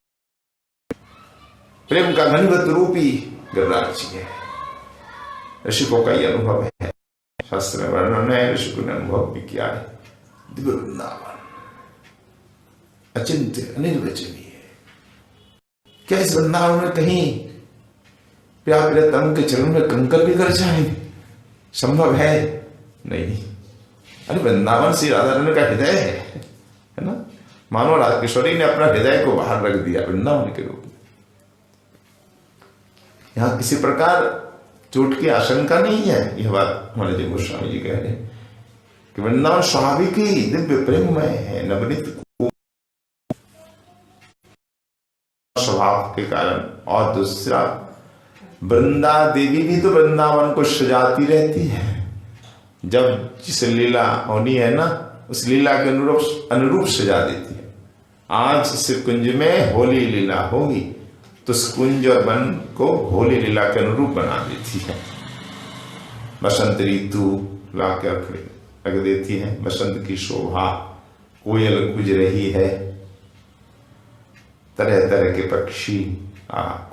प्रेम का घनीभूत रूपी गिरिराज जी है। ऋषिकों का यह अनुभव है, शास्त्र में वर्णन है, ऋषिकों ने अनुभव भी किया है। दिव्य वृंदावन अचिंत्य, अनिर्वचनीय। क्या इस वृंदावन में कहीं प्यारे के चरण में कंकर भी कर जाए? संभव है? नहीं। अरे वृंदावन श्री राधा रानी का हृदय है ना। मानो राधा किशोरी ने अपना हृदय को बाहर रख दिया वृंदावन के रूप में। यहां किसी प्रकार चोट की आशंका नहीं है। यह बात हमारे जी गोस्वामी जी कह रहे हैं कि वृंदावन स्वाभाविक ही दिव्य प्रेममय है, नवनीत स्वभाव के कारण। और दूसरा, वृंदा देवी भी तो वृंदावन को सजाती रहती है। जब जिस लीला होनी है ना, उस लीला के अनुरूप सजा देती है। आज इस कुंज में होली लीला होगी तो उस कुंज और वन को होली लीला के अनुरूप बना देती है। बसंत ऋतु लाकर रख देती है, बसंत की शोभा, कोयल गुज रही है, तरह तरह के पक्षी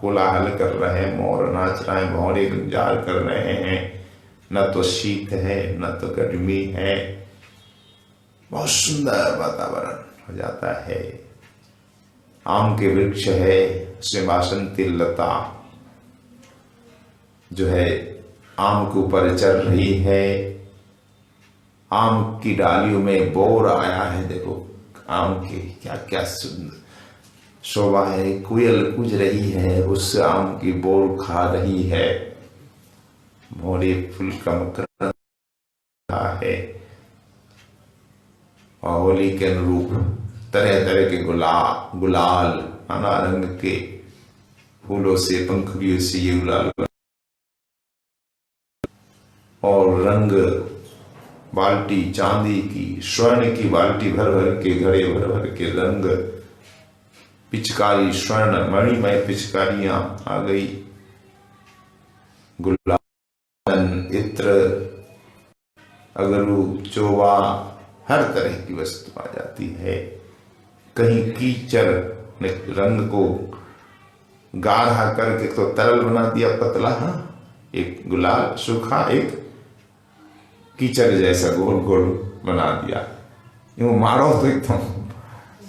कोलाहल कर रहे हैं, मोर नाच रहे हैं, भौरे गुंजार कर रहे हैं। न तो शीत है न तो गर्मी है, बहुत सुंदर वातावरण हो जाता है। आम के वृक्ष है, उसमें वासंती लता जो है आम के ऊपर चल रही है, आम की डालियों में बोर आया है, देखो आम के क्या क्या सुंदर शोभा है। कोयल कूज रही है, उस आम की बोर खा रही है। मोरे फूल का मकरंद है। और होली के अनुरूप तरह तरह के गुलाल नाना रंग के फूलों से, पंखुड़ियों से ये गुलाल और रंग बाल्टी चांदी की, स्वर्ण की बाल्टी भर भर के, घड़े भर भर के रंग, पिचकारी स्वर्ण मणिमय पिचकारियां आ गई, गुलाब इत्र अगरू चोवा हर तरह की वस्तु आ जाती है। कहीं कीचड़ ने रंग को गाढ़ा करके तो तरल बना दिया, पतला, एक गुलाल सूखा, एक कीचड़ जैसा गोल गोल बना दिया, यूं मारो तो एकदम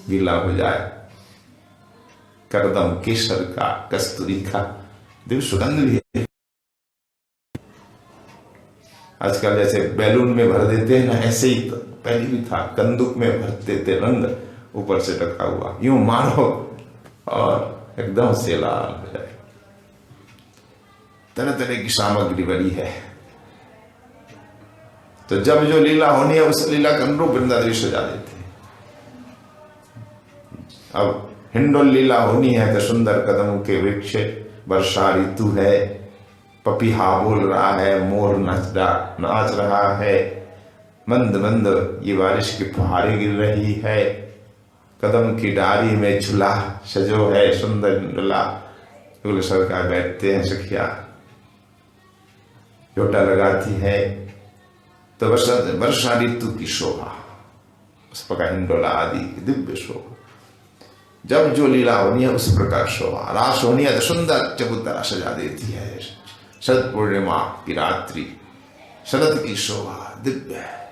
गीला हो जाए। करदम केसर का, कस्तूरी का दिव्य सुगंध भी है। आजकल जैसे बैलून में भर देते हैं ना, ऐसे ही तो पहले भी था, कंदुक में भरते थे रंग ऊपर से ढका हुआ, यूं मारो और एकदम से लाल हो जाए। तरह तरह की सामग्री बड़ी है। तो जब जो लीला होनी है उस लीला के अनुरूप वृंदादेवी सजा देते हैं। अब हिंडोल लीला होनी है तो सुंदर कदमों के वृक्ष, वर्षा ऋतु है, पपीहा बोल रहा है, मोर नाच रहा है, मंद मंद ये बारिश की फुहारें गिर रही है, कदम की डाली में झूला सजो है, सुंदर झूला, सरकार बैठते हैं, सखिया झोटा लगाती है। तो वर्षा ऋतु की शोभा, उस प्रकार हिंडोला आदि की दिव्य शोभा। जब जो लीला होनी है उस प्रकार शोभा, रास होनी है तो सुंदर चबूतरा सजा देती है। शरद पूर्णिमा की रात्रि, शरद की शोभा दिव्य है।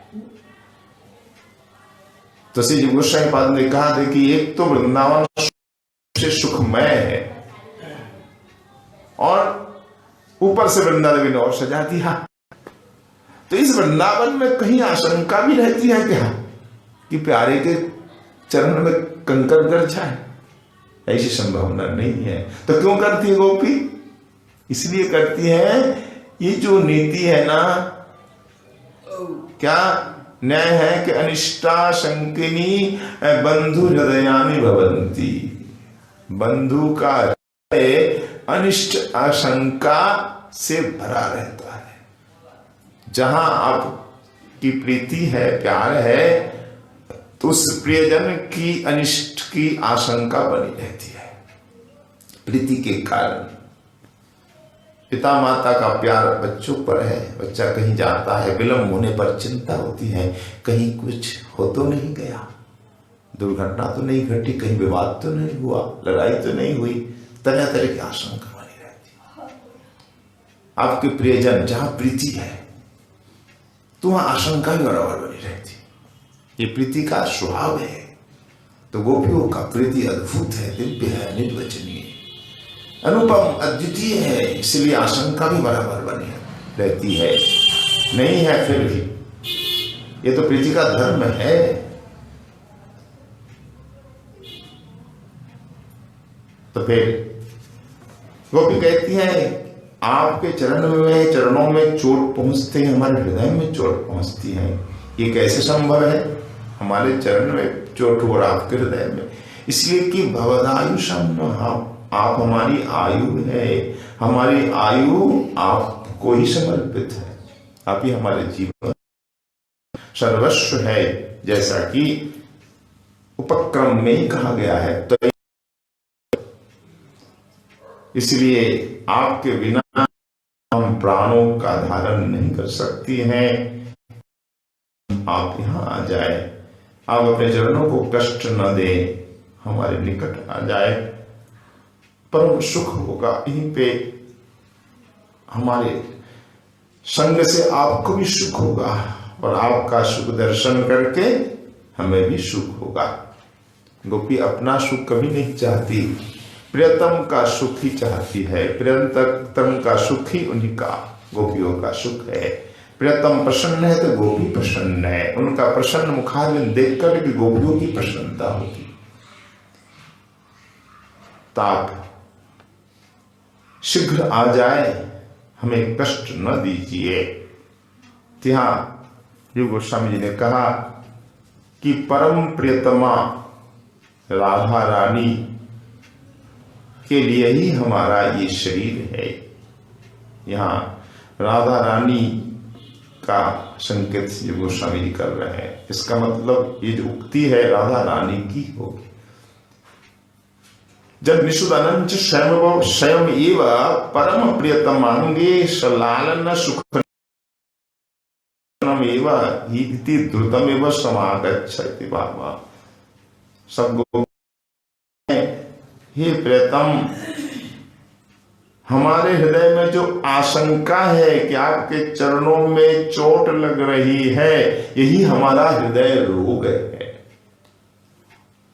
तो श्री जी गोस्वामी पाद ने कहा था कि एक तो वृंदावन से सुखमय है और ऊपर से वृंदादेवी ने और सजा दिया। तो इस वृंदावन में कहीं आशंका भी रहती है क्या कि प्यारे के चरण में कंकर गिर जाए? ऐसी संभावना नहीं है। तो क्यों करती है गोपी? इसलिए करती है, ये जो नीति है ना, क्या न्याय है कि अनिष्टा शंकिनी बंधु हृदयानि भवंती। बंधु का अनिष्ट आशंका से भरा रहता है। जहां आपकी प्रीति है, प्यार है, तो उस प्रियजन की अनिष्ट की आशंका बनी रहती है। प्रीति के कारण पिता माता का प्यार बच्चों पर है। बच्चा कहीं जाता है, विलंब होने पर चिंता होती है, कहीं कुछ हो तो नहीं गया, दुर्घटना तो नहीं घटी, कहीं विवाद तो नहीं हुआ, लड़ाई तो नहीं हुई, तरह तरह की आशंका बनी रहती है। आपके प्रियजन जहां प्रीति है तो वहां आशंका भी बराबर बनी रहती है। ये प्रीति का स्वभाव है। तो गोपियों का प्रीति अद्भुत है, दिव्य है, निर्वचनीय, अनुपम, अद्वितीय है, इसलिए आशंका भी बराबर बनी रहती है। नहीं है फिर भी, ये तो प्रीति का धर्म है। तो फिर गोपी कहती है, आपके चरणों में चोट पहुंचते हैं, हमारे हृदय में चोट पहुंचती है। ये कैसे संभव है? हमारे चरण में चोट हो रहा आपके हृदय में, इसलिए कि भवदायुषम, आप हमारी आयु है, हमारी आयु आपको ही समर्पित है, आप ही हमारे जीवन सर्वस्व है, जैसा कि उपक्रम में ही कहा गया है। तो इसलिए आपके बिना हम प्राणों का धारण नहीं कर सकती हैं। आप यहां आ जाए, आप अपने चरणों को कष्ट न दें, हमारे निकट आ जाए, परम सुख होगा। यहीं पे हमारे संग से आपको भी सुख होगा और आपका सुख दर्शन करके हमें भी सुख होगा। गोपी अपना सुख कभी नहीं चाहती, प्रियतम का सुख ही चाहती है। प्रियतम का सुख ही उन्हीं का, गोपियों का सुख है। प्रियतम प्रसन्न है तो गोपी प्रसन्न है। उनका प्रसन्न मुखारविंद देख कर के गोपियों की प्रसन्नता होगी। ताप शीघ्र आ जाए, हमें कष्ट न दीजिए। यहां जीव गोस्वामी जी ने कहा कि परम प्रियतमा राधा रानी के लिए ही हमारा ये शरीर है। यहाँ राधा रानी का संकेत जीव गोस्वामी जी कर रहे हैं। इसका मतलब ये जो उक्ति है राधा रानी की होगी। जब निषुदानंद स्वयं एव परम प्रियतमांगे सलालन सुख द्रुतमेव समागच्छति बाबा। सब हे प्रियतम, हमारे हृदय में जो आशंका है कि आपके चरणों में चोट लग रही है, यही हमारा हृदय रोग है।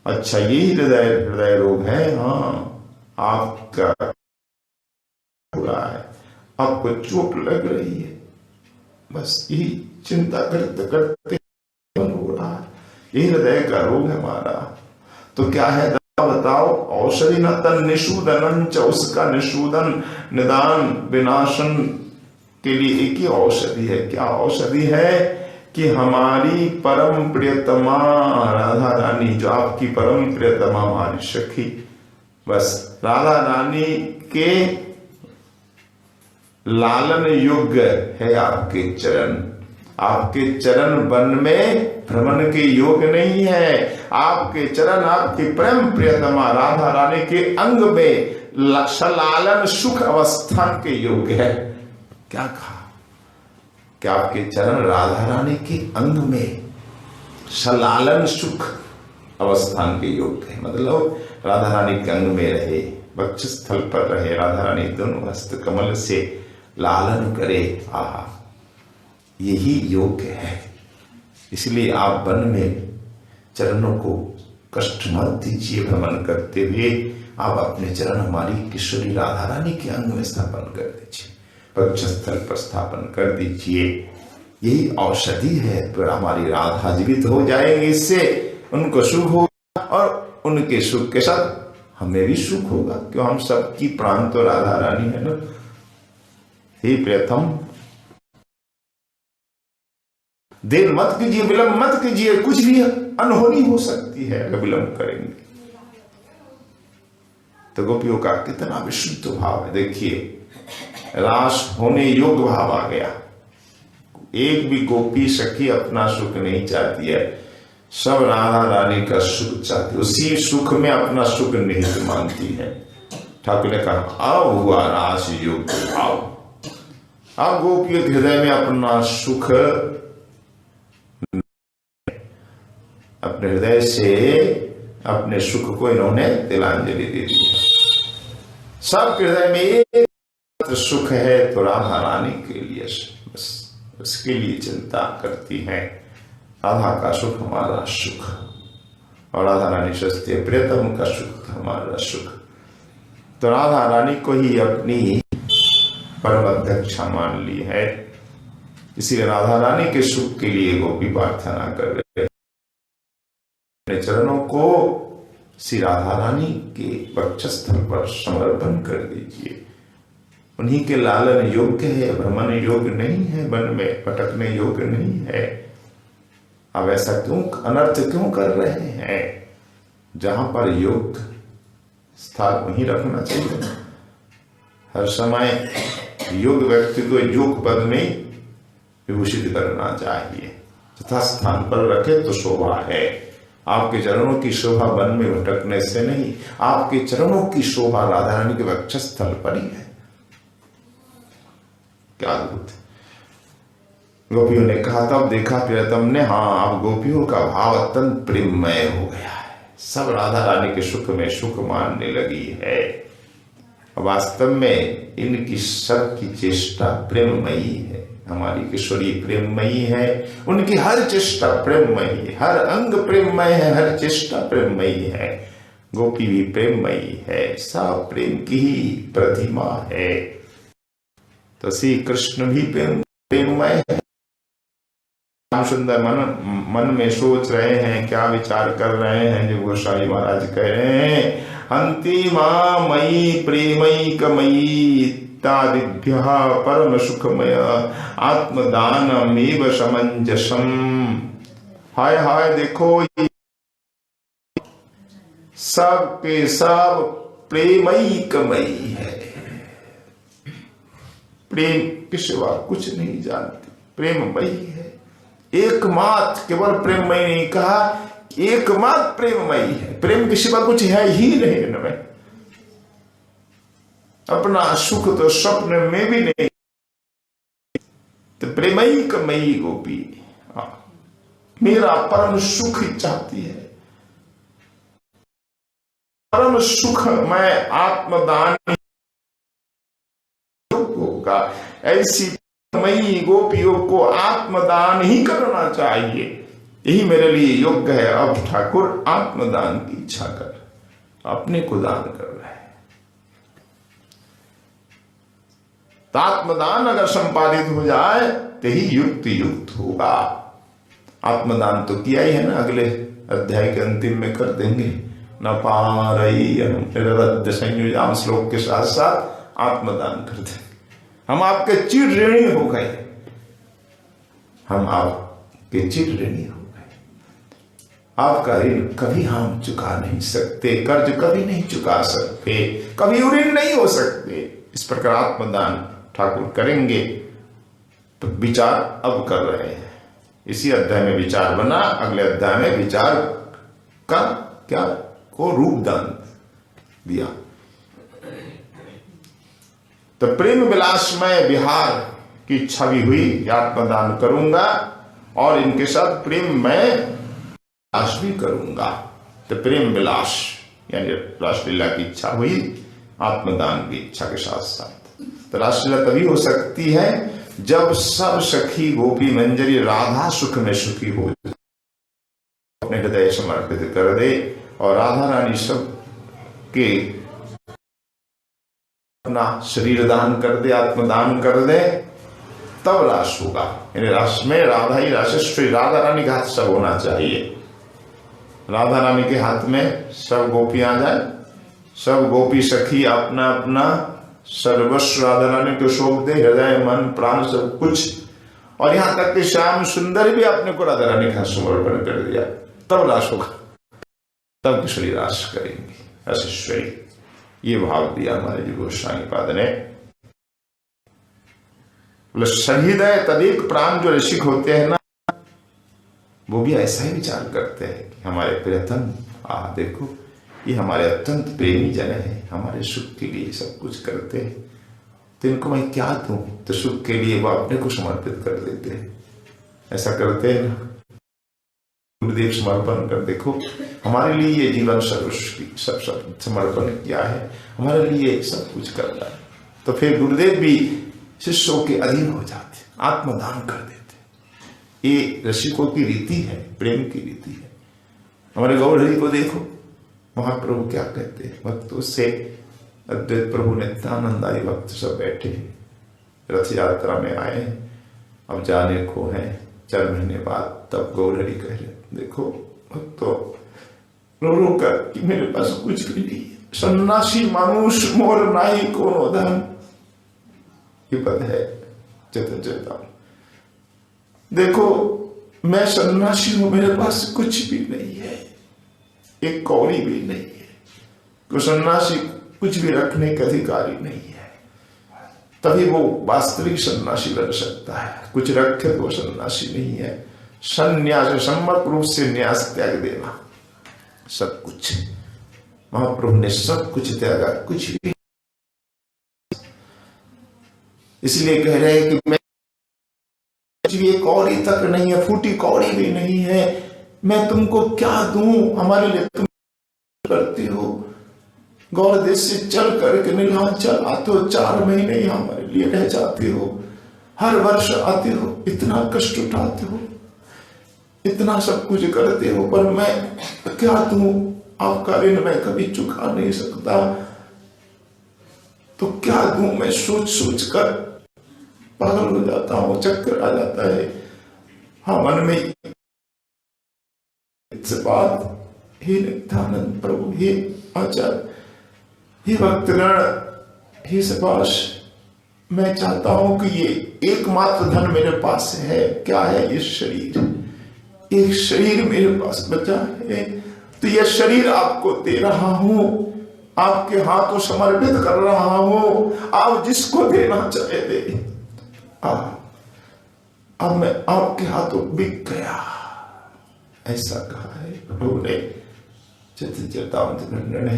अच्छा, यही हृदय रोग है। हाँ, आपका बुरा है, आपको चोट लग रही है, बस यही चिंता करते करते हो रहा है, यही हृदय का रोग है हमारा। तो क्या है बताओ? औषधि न तन निषूदन च, उसका निषूदन निदान विनाशन के लिए एक ही औषधि है। क्या औषधि है? कि हमारी परम प्रियतमा राधा रानी, जो आपकी परम प्रियतमा हमारी सखी, बस राधा रानी के लालन योग्य है आपके चरण। आपके चरण वन में भ्रमण के योग नहीं है। आपके चरण आपकी प्रेम प्रियतमा राधा रानी के अंग में सलालन सुख अवस्थान के योग है। क्या कहा? क्या आपके चरण राधा रानी के अंग में सलालन सुख अवस्थान के योग है। मतलब राधा रानी के अंग में रहे, वक्षस्थल पर रहे, राधा रानी दोनों हस्त कमल से लालन करे। आहा, यही योग्य है। इसलिए आप वन में चरणों को कष्ट मत दीजिए। भ्रमण करते हुए आप अपने चरण हमारी किशोरी राधा रानी के अंग में स्थापन कर दीजिए, वक्षस्थल पर स्थापन कर दीजिए। यही औषधि है। तो हमारी राधा जीवित हो जाएंगे, इससे उनको सुख होगा और उनके सुख के साथ हमें भी सुख होगा, क्यों हम सबकी प्राण तो राधा रानी है ना। हे प्रियतम, देर मत कीजिए, विलंब मत कीजिए। कुछ भी अनहोनी हो सकती है अगर विलंब करेंगे। तो गोपियों का कितना विशुद्ध भाव है। देखिए, रास होने योग्य भाव आ गया। एक भी गोपी सखी अपना सुख नहीं चाहती है, सब राधा रानी का सुख चाहती है। उसी सुख में अपना सुख निहित मानती है। ठाकुर ने कहा अब हुआ रास योग्य भाव। अब गोपियों के हृदय में अपना सुख, अपने हृदय से अपने सुख को इन्होंने तिलांजलि दे दी है। सबके हृदय में एक सुख है तो राधा रानी के लिए, बस उसके लिए चिंता करती है। राधा का सुख हमारा सुख, और राधा रानी सोचती है प्रियतम का सुख हमारा सुख। तो राधा रानी को ही अपनी परम अध्यक्षा मान ली है। इसीलिए राधा रानी के सुख के लिए गोपी प्रार्थना कर रहे हैं। अपने चरणों को श्री राधा रानी के वक्षस्थल पर समर्पण कर दीजिए। उन्हीं के लालन योग्य है, भ्रमण योग्य नहीं है, वन में भटकने योग्य नहीं है। अब ऐसा क्यों अनर्थ क्यों कर रहे हैं? जहां पर योग स्थान वहीं रखना चाहिए। हर समय योग व्यक्ति को योग पद में विभूषित करना चाहिए। तथा स्थान पर रखे तो शोभा है। आपके चरणों की शोभा वन में भटकने से नहीं, आपके चरणों की शोभा राधा रानी के वक्षस्थल पर ही है। क्या अद्भुत। गोपियों ने कहा, तब देखा प्रियतम ने, हाँ अब गोपियों का भाव अत्यंत प्रेममय हो गया है। सब राधा रानी के सुख में सुख मानने लगी है। वास्तव में इनकी सबकी चेष्टा प्रेममयी है। हमारी किशोरी प्रेममयी है, उनकी हर चेष्टा प्रेममयी है, हर अंग प्रेममय है, हर चेष्टा प्रेममयी है। गोपी भी प्रेममयी है, सब प्रेम की ही प्रतिमा है। तो श्री कृष्ण भी प्रेममय है। श्याम सुंदर मन में सोच रहे हैं, क्या विचार कर रहे हैं, जो गोसाई महाराज कह रहे हैं, अंतिमा मयि प्रेमैकमयी इत्यादिभ्यः परम सुखमय आत्मदानमेव समंजसम। हाय हाय, देखो सब के सब प्रेमैकमयी है, प्रेम के सिवा कुछ नहीं जानती, प्रेममयी है, एकमात्र, केवल प्रेममयी नहीं कहा, एकमात्र प्रेममयी है, प्रेम के सिवा कुछ है ही नहीं इनमें। अपना सुख तो स्वप्न में भी नहीं, तो प्रेमैकमयी गोपी मेरा परम सुख चाहती है, परम सुख मैं आत्मदान होगा, ऐसी मई गोपियों को आत्मदान ही करना चाहिए, यही मेरे लिए योग्य है। अब ठाकुर आत्मदान की इच्छा कर, अपने को दान कर रहे हैं, तो आत्मदान अगर संपादित हो जाए तो ही युक्त होगा। आत्मदान तो किया ही है ना, अगले अध्याय के अंतिम में कर देंगे, न पारई निरवध्य संयुजाम श्लोक के साथ साथ आत्मदान कर देंगे। हम आपके चिर ऋणी हो गए, हम आपके चिर ऋणी हो गए, आपका ऋण कभी हम चुका नहीं सकते, कर्ज कभी नहीं चुका सकते, कभी ऋण नहीं हो सकते। इस प्रकार आत्मदान ठाकुर करेंगे, तो विचार अब कर रहे हैं, इसी अध्याय में विचार बना, अगले अध्याय में विचार का क्या को रूपदान दिया। तो प्रेम विलासमय विहार की इच्छा भी हुई, आत्मदान करूंगा और इनके साथ प्रेम में विलास भी करूंगा। तो प्रेम विलास यानी रासलीला की इच्छा हुई, आत्मदान की इच्छा के साथ साथ। तो रासलीला तभी हो सकती है जब सब सखी गोपी मंजरी राधा सुख में सुखी हो, अपने हृदय समर्पित कर दे और राधा रानी सब के अपना शरीर दान कर दे, आत्मदान कर दे, तब रास होगा। यानी रास में राधा ही रास, श्री राधा रानी के हाथ सब होना चाहिए। राधा रानी के हाथ में सब गोपी आ जाए, सब गोपी सखी अपना अपना सर्वस्व राधा रानी को सौंप दे, हृदय मन प्राण सब कुछ, और यहां तक कि श्याम सुंदर भी अपने को राधा रानी का समर्पण कर दिया, तब रास होगा, तब किशोरी रास करेंगे। अशिश्वरी ये भाव दिया हमारे जी गोस्वामी पाद ने। सहृदय तदेक प्राण, जो ऋषिक होते हैं ना, वो भी ऐसा ही विचार करते हैं कि हमारे प्रियतम देखो ये हमारे अत्यंत प्रेमी जन है, हमारे सुख के लिए सब कुछ करते हैं, तो इनको मैं क्या दूं, तो सुख के लिए वो अपने को समर्पित कर देते हैं। ऐसा करते हैं ना, गुरुदेव समर्पण कर, देखो हमारे लिए ये जीवन सर्वस्व सब समर्पण किया है, हमारे लिए सब कुछ कर रहा है। तो फिर गुरुदेव भी शिष्यों के अधीन हो जाते, आत्मदान कर देते। ये ऋषिकों की रीति है, प्रेम की रीति है। हमारे गौरहरि को देखो, महाप्रभु क्या कहते हैं, भक्तों से अद्वैत प्रभु नित्यानंदारी भक्त सब बैठे रथ यात्रा में आए, अब जाने को है 4 महीने बाद, तब गौरहरि कह रहे, देखो भक्तों रो रो कर कि मेरे पास कुछ भी नहीं, सन्यासी मानुष मोर नाई कोनो धन, ये पद है चतुर्चेता। देखो मैं सन्यासी हूं, मेरे पास कुछ भी नहीं है, एक कौड़ी भी नहीं है, तो सन्यासी कुछ भी रखने के अधिकारी नहीं है, तभी वो वास्तविक सन्यासी बन सकता है। कुछ रखे तो सन्यासी नहीं है। सन्यास सम्मत रूप से न्यास त्याग देना, सब कुछ महाप्रभु ने सब कुछ त्यागा, कुछ भी। इसलिए कह रहे हैं कि मैं कुछ भी कौड़ी तक नहीं है, फूटी कौड़ी भी नहीं है, मैं तुमको क्या दूं, हमारे लिए तुम करते हो। गौर देश से चल करके नीलांचल आते हो, 4 महीने हमारे लिए रह जाते हो, हर वर्ष आते हो, इतना कष्ट उठाते हो, इतना सब कुछ करते हो, पर मैं क्या दूं, आपका ऋण मैं कभी चुका नहीं सकता, तो क्या दूं। मैं सोच सोच कर पागल हो जाता हूं, चक्कर आ जाता है, हाँ, मन में बात, हे नित्यानंद प्रभु, हे आचार्य, हे भक्तगण, हे सपाश, मैं चाहता हूं कि ये एकमात्र धन मेरे पास है, क्या है? ये शरीर। एक शरीर मेरे पास बचा है, तो यह शरीर आपको दे रहा हूं, आपके हाथों समर्पित कर रहा हूं, आप जिसको देना चाहे दे। अब मैं आपके हाथों बिक गया, ऐसा कहा है प्रभु ने चित्तचेतावनी।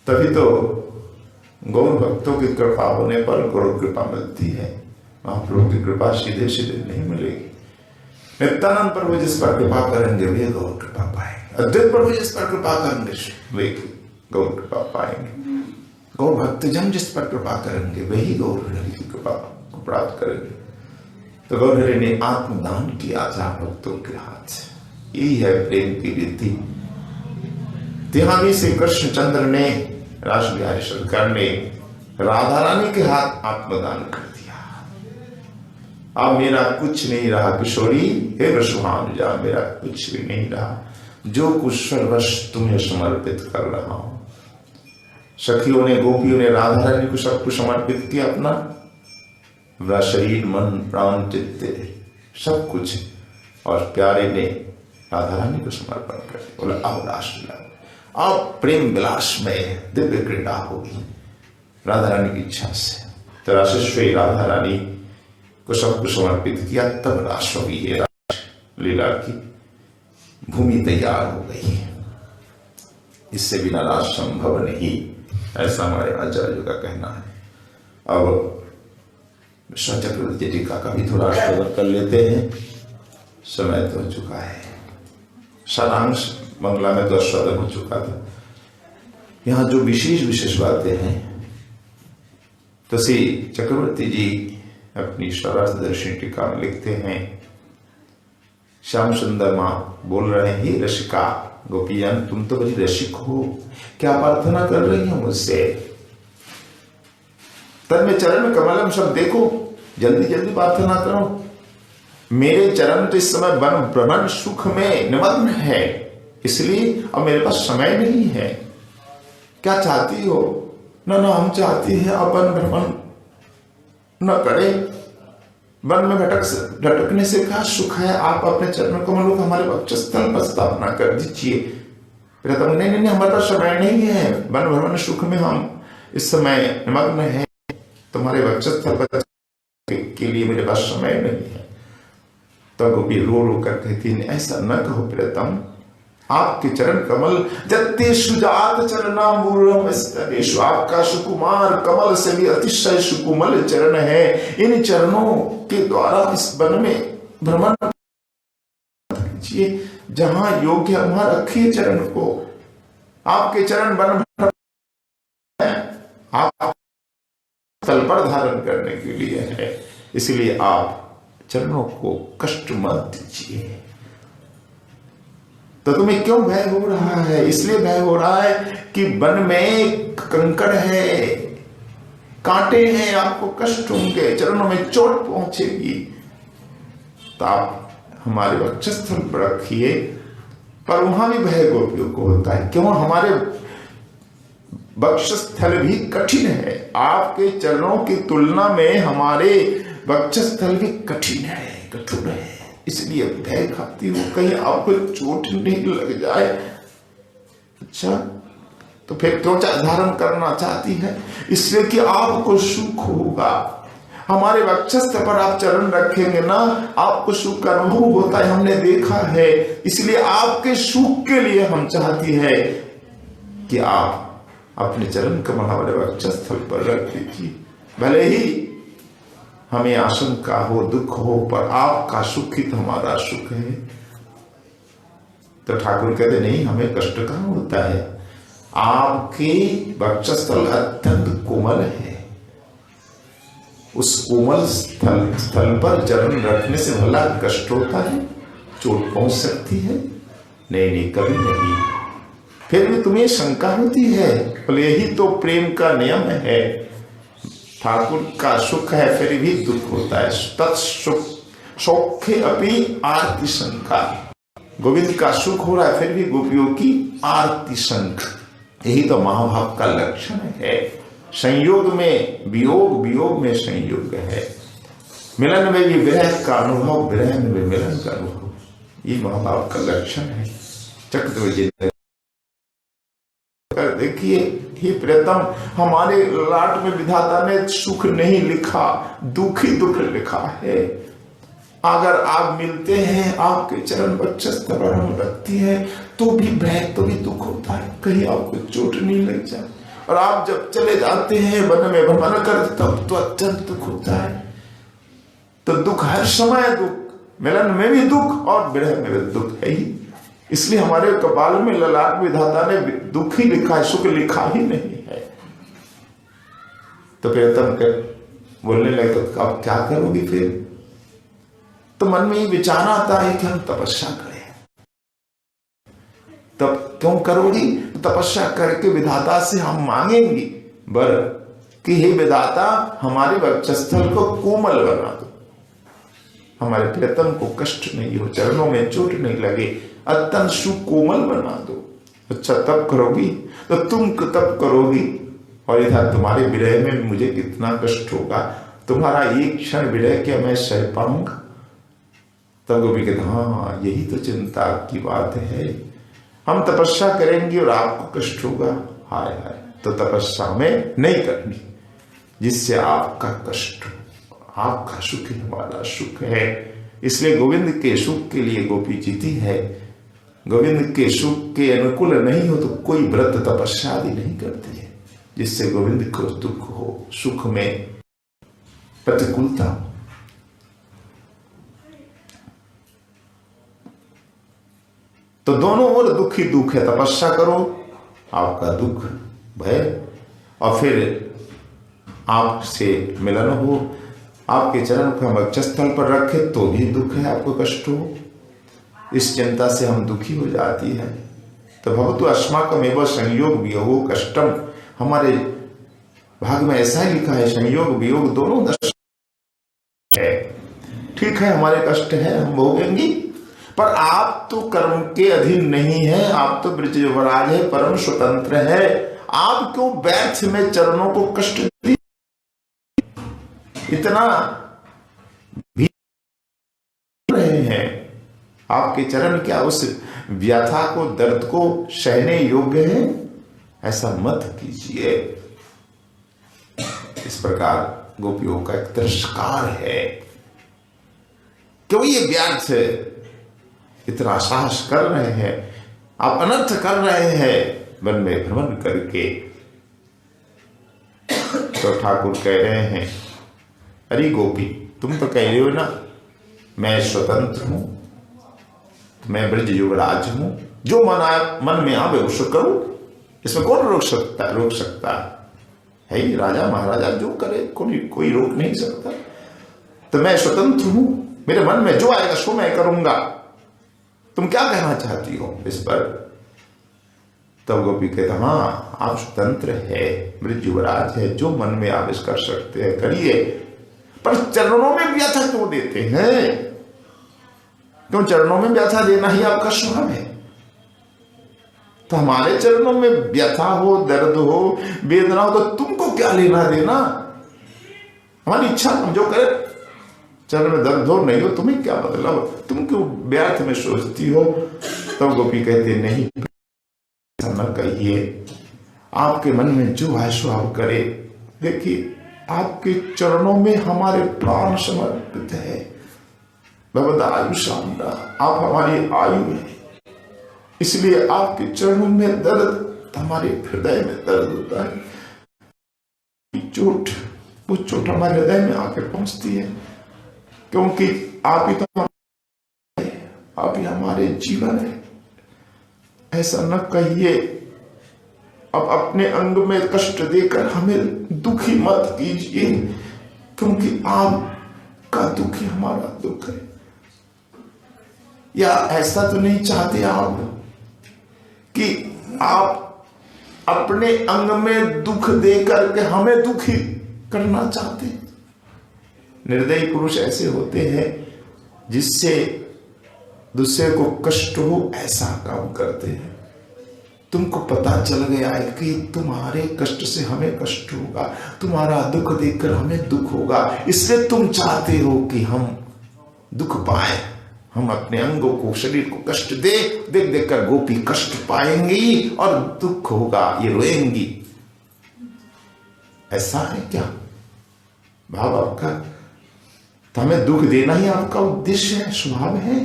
तभी तो गौर भक्तों की कृपा होने पर गौर कृपा मिलती है, महाप्रभु की कृपा सीधे सीधे नहीं मिलेगी। नित्यानंद प्रभु जिस पर कृपा करेंगे वे गौर कृपा पाएंगे, अद्वैत प्रभु जिस पर कृपा करेंगे वे गौर कृपा पाएंगे, गौर भक्तजन जिस पर कृपा करेंगे वही गौर हरि की कृपा को प्राप्त करेंगे। तो गौर हरि ने आत्मदान किया था भक्तों के हाथ से, यही है प्रेम की रीति। तिहावी से कृष्णचंद्र ने, रास बिहारी सरकार ने राधा रानी के हाथ आत्मदान कर दिया। अब मेरा कुछ नहीं रहा किशोरी, हे वृषभानुजा, मेरा कुछ भी नहीं रहा, जो कुछ सर्वस्व तुम्हें समर्पित कर रहा हूं। सखियों ने, गोपियों ने राधा रानी को सब कुछ समर्पित किया, अपना वह शरीर, मन, प्राण, चित्त सब कुछ, और प्यारे ने राधा रानी को समर्पण कर दिया। बोला अब रासलीला, अब प्रेम विलास में दिव्य क्रीड़ा होगी राधा रानी की इच्छा से। तो रासेश्वरी राधा रानी को सब कुछ समर्पित किया, तब रास होगी, ये लीला की भूमि तैयार हो गई। इससे बिना रास संभव नहीं, ऐसा हमारे आचार्यों का कहना है। अब विश्व चक्रवर्ती टीका का भी थोड़ा अष्टोत्तर कर लेते हैं, समय तो हो चुका है। सारांश मंगला में तो अष्टोत्तर हो चुका था। यहाँ जो विशेष विशेष बातें हैं, तो श्री चक्रवर्ती जी अपनी सर्वार्थदर्शी टीका में लिखते हैं, श्याम सुंदर मां बोल रहे हैं, हे रसिका गोपियान, तुम तो बड़ी रसिक हो, क्या प्रार्थना कर रही हो मुझसे? तब में चरण कमलम सब देखो, जल्दी जल्दी प्रार्थना करो। मेरे चरण तो इस समय वन भ्रमण सुख में निमग्न है, इसलिए अब मेरे पास समय नहीं है। क्या चाहती हो? ना हम चाहती हैं अपन भ्रमण न करे, वन में भटकने से क्या सुख है? आप अपने चरण कमलों को हमारे वक्षस्थल पर स्थापना कर दीजिए। प्रियतम, नहीं, हमारे पास समय नहीं है, वन भ्रमण सुख में हम इस समय निमग्न है, तुम्हारे वक्षस्थल पर के लिए मेरे पास समय नहीं है। तब गोपी रो रो कर कहती है, ऐसा न कहो प्रियतम, आपके चरण कमल जत्ते सुजात चरणाम्बुरम स्तनेषु, आपका सुकुमार कमल से भी अतिशय सुकुमल चरण है। इन चरणों के द्वारा इस वन में भ्रमण कीजिए, जहां योग्य वहां रखिए चरण को। आपके चरण वन आप तल पर धारण करने के लिए है, इसलिए आप चरणों को कष्ट मत दीजिए। तो तुम्हें क्यों भय हो रहा है? इसलिए भय हो रहा है कि वन में कंकड़ है, कांटे हैं, आपको कष्ट होंगे, चरणों में चोट पहुंचेगी। तो आप हमारे वक्षस्थल पर रखिए। पर वहां भी भय गोपियों को होता है, क्यों? हमारे वक्षस्थल भी कठिन है, आपके चरणों की तुलना में हमारे वक्षस्थल भी कठिन है, कठोर है, इसलिए भय खाती हूं कहीं आपको चोट नहीं लग जाए। अच्छा, तो फिर क्यों धारण करना चाहती है? इसलिए कि आपको सुख होगा। हमारे वक्षस्थल पर आप चरण रखेंगे ना, आपको सुख का अनुभव होता है, हमने देखा है। इसलिए आपके सुख के लिए हम चाहती है कि आप अपने चरण कमल हमारे वक्षस्थल पर रख दीजिए। भले ही हमें आशंका हो, दुख हो, पर आपका सुख ही तो हमारा सुख है। तो ठाकुर कहते नहीं, हमें कष्ट कहां होता है, आपके वक्षस्थल अत्यंत कोमल है, उस कोमल स्थल पर चरण रखने से भला कष्ट होता है, चोट पहुंच सकती है? नहीं, कभी नहीं। फिर भी तुम्हें शंका होती है, बोले यही तो प्रेम का नियम है, ठाकुर का सुख है फिर भी दुख होता है। तत्सुख सौख्य अपनी आरती शंका। गोविंद का सुख हो रहा है फिर भी गोपियों की आरती शंख। यही तो महाभाव का लक्षण है। संयोग में वियोग, वियोग में संयोग है। मिलन में भी विरह का अनुभव, विरह में भी मिलन का अनुभव, ये महाभाव का लक्षण है। चक्रवर्ती देखिए, हे प्रियतम, हमारे लाट में विधाता ने सुख नहीं लिखा, दुख ही दुख लिखा है। अगर आप मिलते हैं, आपके चरण वक्षस्थल पर हम रखती है, तो भी भय, तो भी दुख होता है, कहीं आपको चोट नहीं लग जाए। और आप जब चले जाते हैं, वन में भ्रमण करते, तब तो अत्यंत दुख होता है। तो दुख हर समय दुख, मिलन में भी दुख और विरह में भी दुख है ही। इसलिए हमारे कपाल में ललाट विधाता ने दुख ही लिखा है, सुख लिखा ही नहीं है। तो प्रियतम के बोलने लगे, तो अब क्या करोगी फिर? तो मन में ये विचार आता है कि हम तपस्या करें। तब क्यों करोगी? तपस्या करके विधाता से हम मांगेंगी बर कि हे विधाता, हमारे वक्षस्थल को कोमल बना दो, हमारे प्रियतम को कष्ट नहीं हो, चरणों में चोट नहीं लगे, अत्यंत सुकोमल बना दो। अच्छा, तब करोगी? तो तुम तब करोगी, और इधर तुम्हारे विरह में मुझे कितना कष्ट होगा, तुम्हारा एक क्षण विरह क्या मैं सह पाऊंगा? तब गोपी कहते, हाँ, यही तो चिंता की बात है। हम तपस्या करेंगे और आपको कष्ट होगा। हाय हाय, तो तपस्या में नहीं करनी, जिससे आपका कष्ट हो। आपका सुख ही हमारा सुख है। इसलिए गोविंद के सुख के लिए गोपी जीती है। गोविंद के सुख के अनुकूल नहीं हो तो कोई व्रत तपस्या आदि नहीं करती है, जिससे गोविंद को दुख हो, सुख में प्रतिकूलता हो। तो दोनों ओर दुख ही दुख है। तपस्या करो, आपका दुख भय, और फिर आपसे मिलन हो, आपके चरण को हम वक्षस्थल पर रखे तो भी दुख है, आपको कष्ट हो। इस चिंता से हम दुखी हो जाती है। तो भवतु अस्माकमेव संयोग वियोग कष्टम, हमारे भाग में ऐसा ही लिखा है, संयोग वियोग दोनों दर्शन है। ठीक है, हमारे कष्ट है, हम भोगेंगे, पर आप तो कर्म के अधीन नहीं है, आप तो ब्रज युवराज है, परम स्वतंत्र है। आप क्यों व्यर्थ में चरणों को कष्ट दी? इतना भी रहे हैं, आपके चरण क्या उस व्यथा को, दर्द को सहने योग्य है? ऐसा मत कीजिए। इस प्रकार गोपियों का एक तिरस्कार है। क्यों ये व्यर्थ है? इतना साहस कर रहे हैं, आप अनर्थ कर रहे हैं वन में भ्रमण करके। तो ठाकुर कह रहे हैं, अरे गोपी, तुम तो कह रहे हो ना मैं स्वतंत्र हूं, मैं ब्रज युवराज हूं, जो मन में आवे उसको करो, इसमें कौन रोक सकता है? रोक सकता है ही राजा महाराजा, जो करे कोई रोक नहीं सकता। तो मैं स्वतंत्र हूं, मेरे मन में जो आएगा सो मैं करूंगा। तुम क्या कहना चाहती हो इस पर? तब गोपी कहता, हाँ, आप स्वतंत्र है, ब्रज युवराज है, जो मन में आवेश कर सकते हैं करिए, पर चरणों में व्यथा क्यों देते हैं? क्यों चरणों में व्यथा देना ही आपका स्वभाव है? तो हमारे चरणों में व्यथा हो, दर्द हो, वेदना हो, तो तुमको क्या लेना देना? हमारी इच्छा हम जो करे, चरण में दर्द हो नहीं हो, तुम्हें क्या मतलब? तुम क्यों व्यर्थ में सोचती हो? तब गोपी कहते, नहीं, ऐसा न कहिए, आपके मन में जो है सो आप करे। देखिए, आपके चरणों में हमारे प्राण समर्पित है। भगवद आयुष्मान, आप हमारी आयु है, इसलिए आपके चरणों में दर्द, हमारे हृदय में दर्द होता है। चोट, वो चोट हमारे हृदय में आके पहुंचती है, क्योंकि आप ही तो, आप ही हमारे जीवन है। ऐसा न कहिए, अब अपने अंग में कष्ट देकर हमें दुखी मत कीजिए, क्योंकि आपका दुख ही हमारा दुख है। या ऐसा तो नहीं चाहते आप कि आप अपने अंग में दुख देकर के हमें दुखी करना चाहते? निर्दयी पुरुष ऐसे होते हैं जिससे दूसरे को कष्ट हो ऐसा काम करते हैं। तुमको पता चल गया है कि तुम्हारे कष्ट से हमें कष्ट होगा, तुम्हारा दुख देखकर हमें दुख होगा, इसलिए तुम चाहते हो कि हम दुख पाए, हम अपने अंगों को, शरीर को कष्ट दे। देख देख कर गोपी कष्ट पाएंगी और दुख होगा, ये रोएंगी। ऐसा है क्या भाव आपका? तो हमें दुख देना ही आपका उद्देश्य है, स्वभाव है?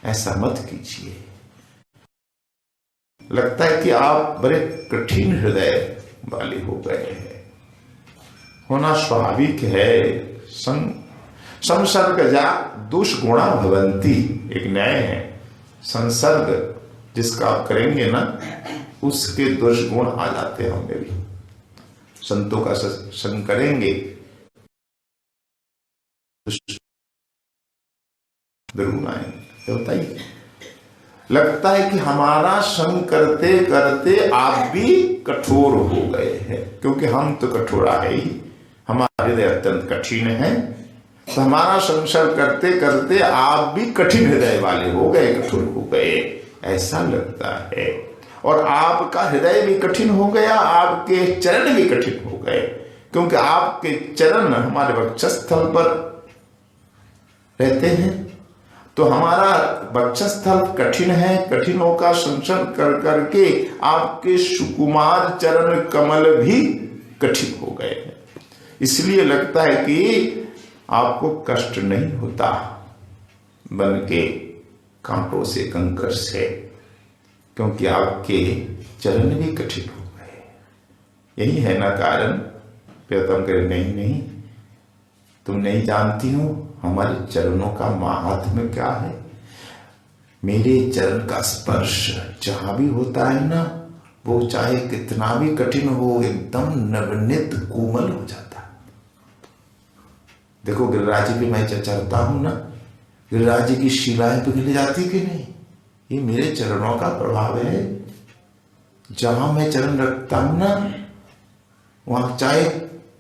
ऐसा मत कीजिए। लगता है कि आप बड़े कठिन हृदय वाले हो गए हैं। होना स्वाभाविक है। संसर्गजा दुष्गुणा भवंती, एक न्याय है। संसर्ग जिसका आप करेंगे ना, उसके दुष्गुण आ जाते हैं। हमें भी संतों का संग करेंगे, दुर्गुण आएंगे। बताइए, लगता है कि हमारा संग करते करते आप भी कठोर हो गए हैं, क्योंकि हम तो कठोरा है ही, हमारा हृदय अत्यंत कठिन है। तो हमारा संसर्ग करते करते आप भी कठिन हृदय वाले हो गए, कठोर हो गए, ऐसा लगता है। और आपका हृदय भी कठिन हो गया, आपके चरण भी कठिन हो गए, क्योंकि आपके चरण हमारे वक्षस्थल पर रहते हैं। तो हमारा वक्षस्थल कठिन है, कठिनों का संसर्ग कर करके आपके सुकुमार चरण कमल भी कठिन हो गए हैं। इसलिए लगता है कि आपको कष्ट नहीं होता बन के कांटों से, कंकर से, क्योंकि आपके चरण भी कठिन हो गए। यही है ना कारण। प्रियतम करे, नहीं नहीं, तुम नहीं जानती हो हमारे चरणों का महात्म्य क्या है। मेरे चरण का स्पर्श जहां भी होता है ना, वो चाहे कितना भी कठिन हो, एकदम नवनीत कोमल हो जाता है। देखो गिरिराज जी भी मैं चढ़ता हूं ना, गिरिराज जी की शिलाएं पिघल जाती कि नहीं, ये मेरे चरणों का प्रभाव है। जहां मैं चरण रखता हूं ना, वहां चाहे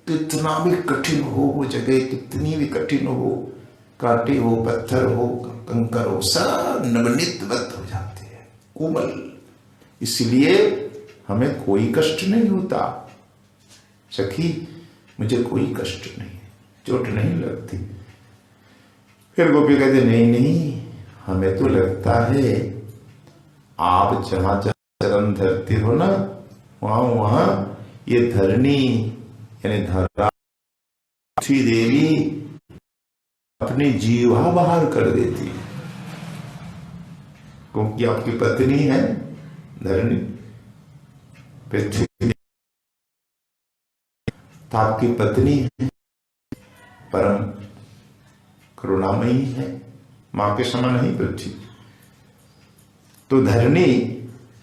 कितना भी कठिन हो वो जगह, कितनी भी कठिन हो, कांटे हो, पत्थर हो, कंकर हो, सब नवनीतवत हो जाते हैं, कोमल। इसलिए हमें कोई कष्ट नहीं होता। सखी, मुझे कोई कष्ट नहीं, चोट नहीं लगती। फिर गोपी कहते, नहीं नहीं, हमें तो लगता है आप जहां चरण धरते हो ना, वहां वहां ये धरनी यानी धरा पृथ्वी देवी अपनी जीवा बाहर कर देती है, क्योंकि आपकी पत्नी है धरनी पृथ्वी, तो आपकी पत्नी परम करुणामयी है, मां के समान नहीं पृथ्वी। तो धरनी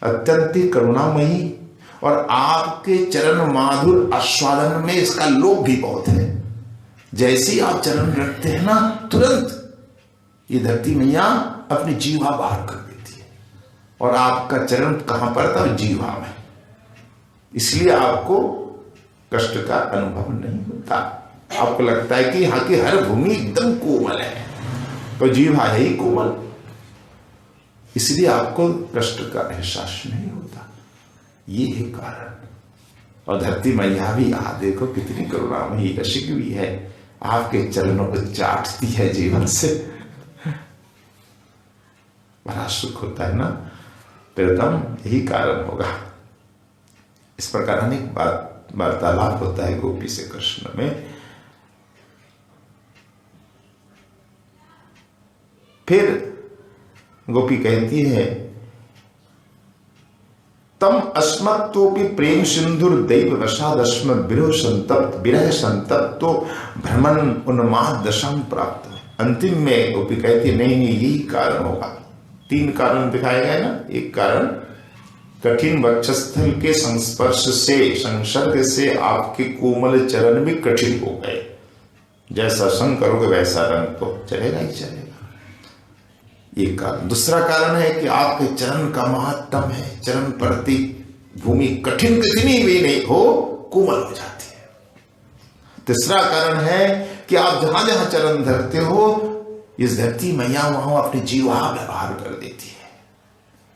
अत्यंत करुणामयी, और आपके चरण माधुर आस्वादन में इसका लोभ भी बहुत है। जैसे ही आप चरण रखते हैं ना, तुरंत ये धरती मैया अपनी जीवा बाहर कर देती है, और आपका चरण कहां पड़ता है? जीवा में। इसलिए आपको कष्ट का अनुभव नहीं होता। आपको लगता है कि यहाँ की हर भूमि एकदम कोमल है, तो जीवा है ही कोमल, इसलिए आपको कष्ट का एहसास नहीं होता। ये है कारण। और धरती मैया भी देखो कितनी करुणामयी, रसिक भी है, आपके चरणों को चाटती है जीवन से, बड़ा सुख होता है ना। प्रियतम, यही कारण होगा। इस प्रकार अनेक बात वार्तालाप होता है गोपी से कृष्ण में। फिर गोपी कहती है, तम अस्मत्तोपि प्रेम सिंधुर दैव वशादस्म विरह संतप्तो भ्रमण उन्माद दशम प्राप्त। अंतिम में गोपी कहती नहीं नहीं, यही कारण होगा। 3 कारण दिखाए गए ना। एक कारण, कठिन वक्षस्थल के संस्पर्श से, संसर्ग से आपके कोमल चरण भी कठिन हो गए। जैसा संग करोगे वैसा रंग तो चलेगा ही चलेगा। एक कारण। दूसरा कारण है कि आपके चरण का महात्म है, चरण पड़ती भूमि कठिन कितनी भी नहीं हो, कोमल हो जाती है। तीसरा कारण है कि आप जहां जहां चरण धरते हो इस धरती मैया वहां अपनी जीवा व्यवहार कर देती है,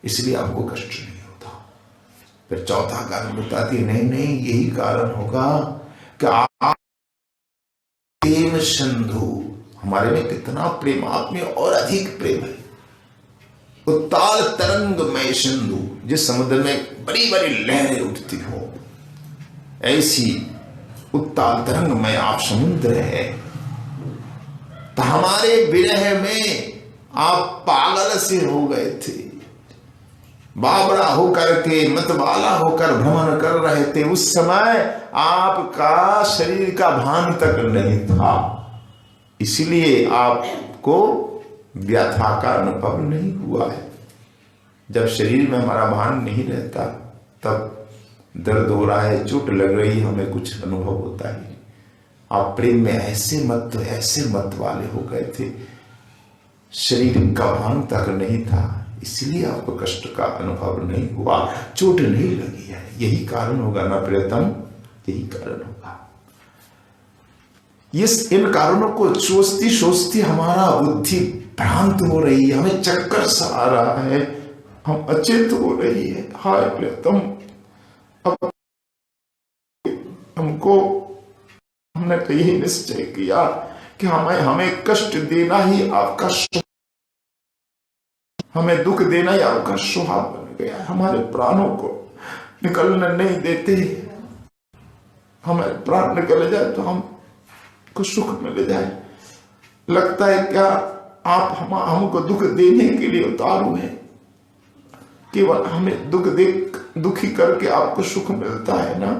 इसलिए आपको कष्ट नहीं होता। फिर चौथा कारण बताती है, नहीं नहीं यही कारण होगा कि आप प्रेम सिंधु, हमारे में कितना प्रेम, आप में और अधिक प्रेम है। उत्ताल तरंगमय सिंधु, जिस समुद्र में बड़ी बड़ी लहरें उठती हो, ऐसी उत्ताल तरंगमय आप समुद्र है। तो हमारे विरह में आप पागल से हो गए थे, बाबरा होकर के मतवाला होकर भ्रमण कर रहे थे। उस समय आपका शरीर का भान तक नहीं था, इसलिए आपको व्यथा का अनुभव नहीं हुआ है। जब शरीर में हमारा भान नहीं रहता तब दर्द हो रहा है, चोट लग रही है, हमें कुछ अनुभव होता ही नहीं। आप प्रेम में ऐसे मत वाले हो गए थे, शरीर का भान तक नहीं था, इसलिए आपको कष्ट का अनुभव नहीं हुआ, चोट नहीं लगी है। यही कारण होगा ना प्रियतम, यही कारण होगा। इन कारणों को सोचती सोचती हमारा बुद्धि भ्रांत हो रही है, हमें चक्कर सा आ रहा है, हम अचेत हो रही है। हाय प्रियतम, अब हमने तो यही निश्चय किया कि हमें कष्ट देना ही आपका, हमें दुख देना ही आपका स्वभाव बन गया। हमारे प्राणों को निकलने नहीं देते, हमारे प्राण निकल जाए तो हमको सुख मिल जाए। लगता है क्या आप हमको दुख देने के लिए उतारू हैं, केवल हमें दुखी करके आपको सुख मिलता है ना।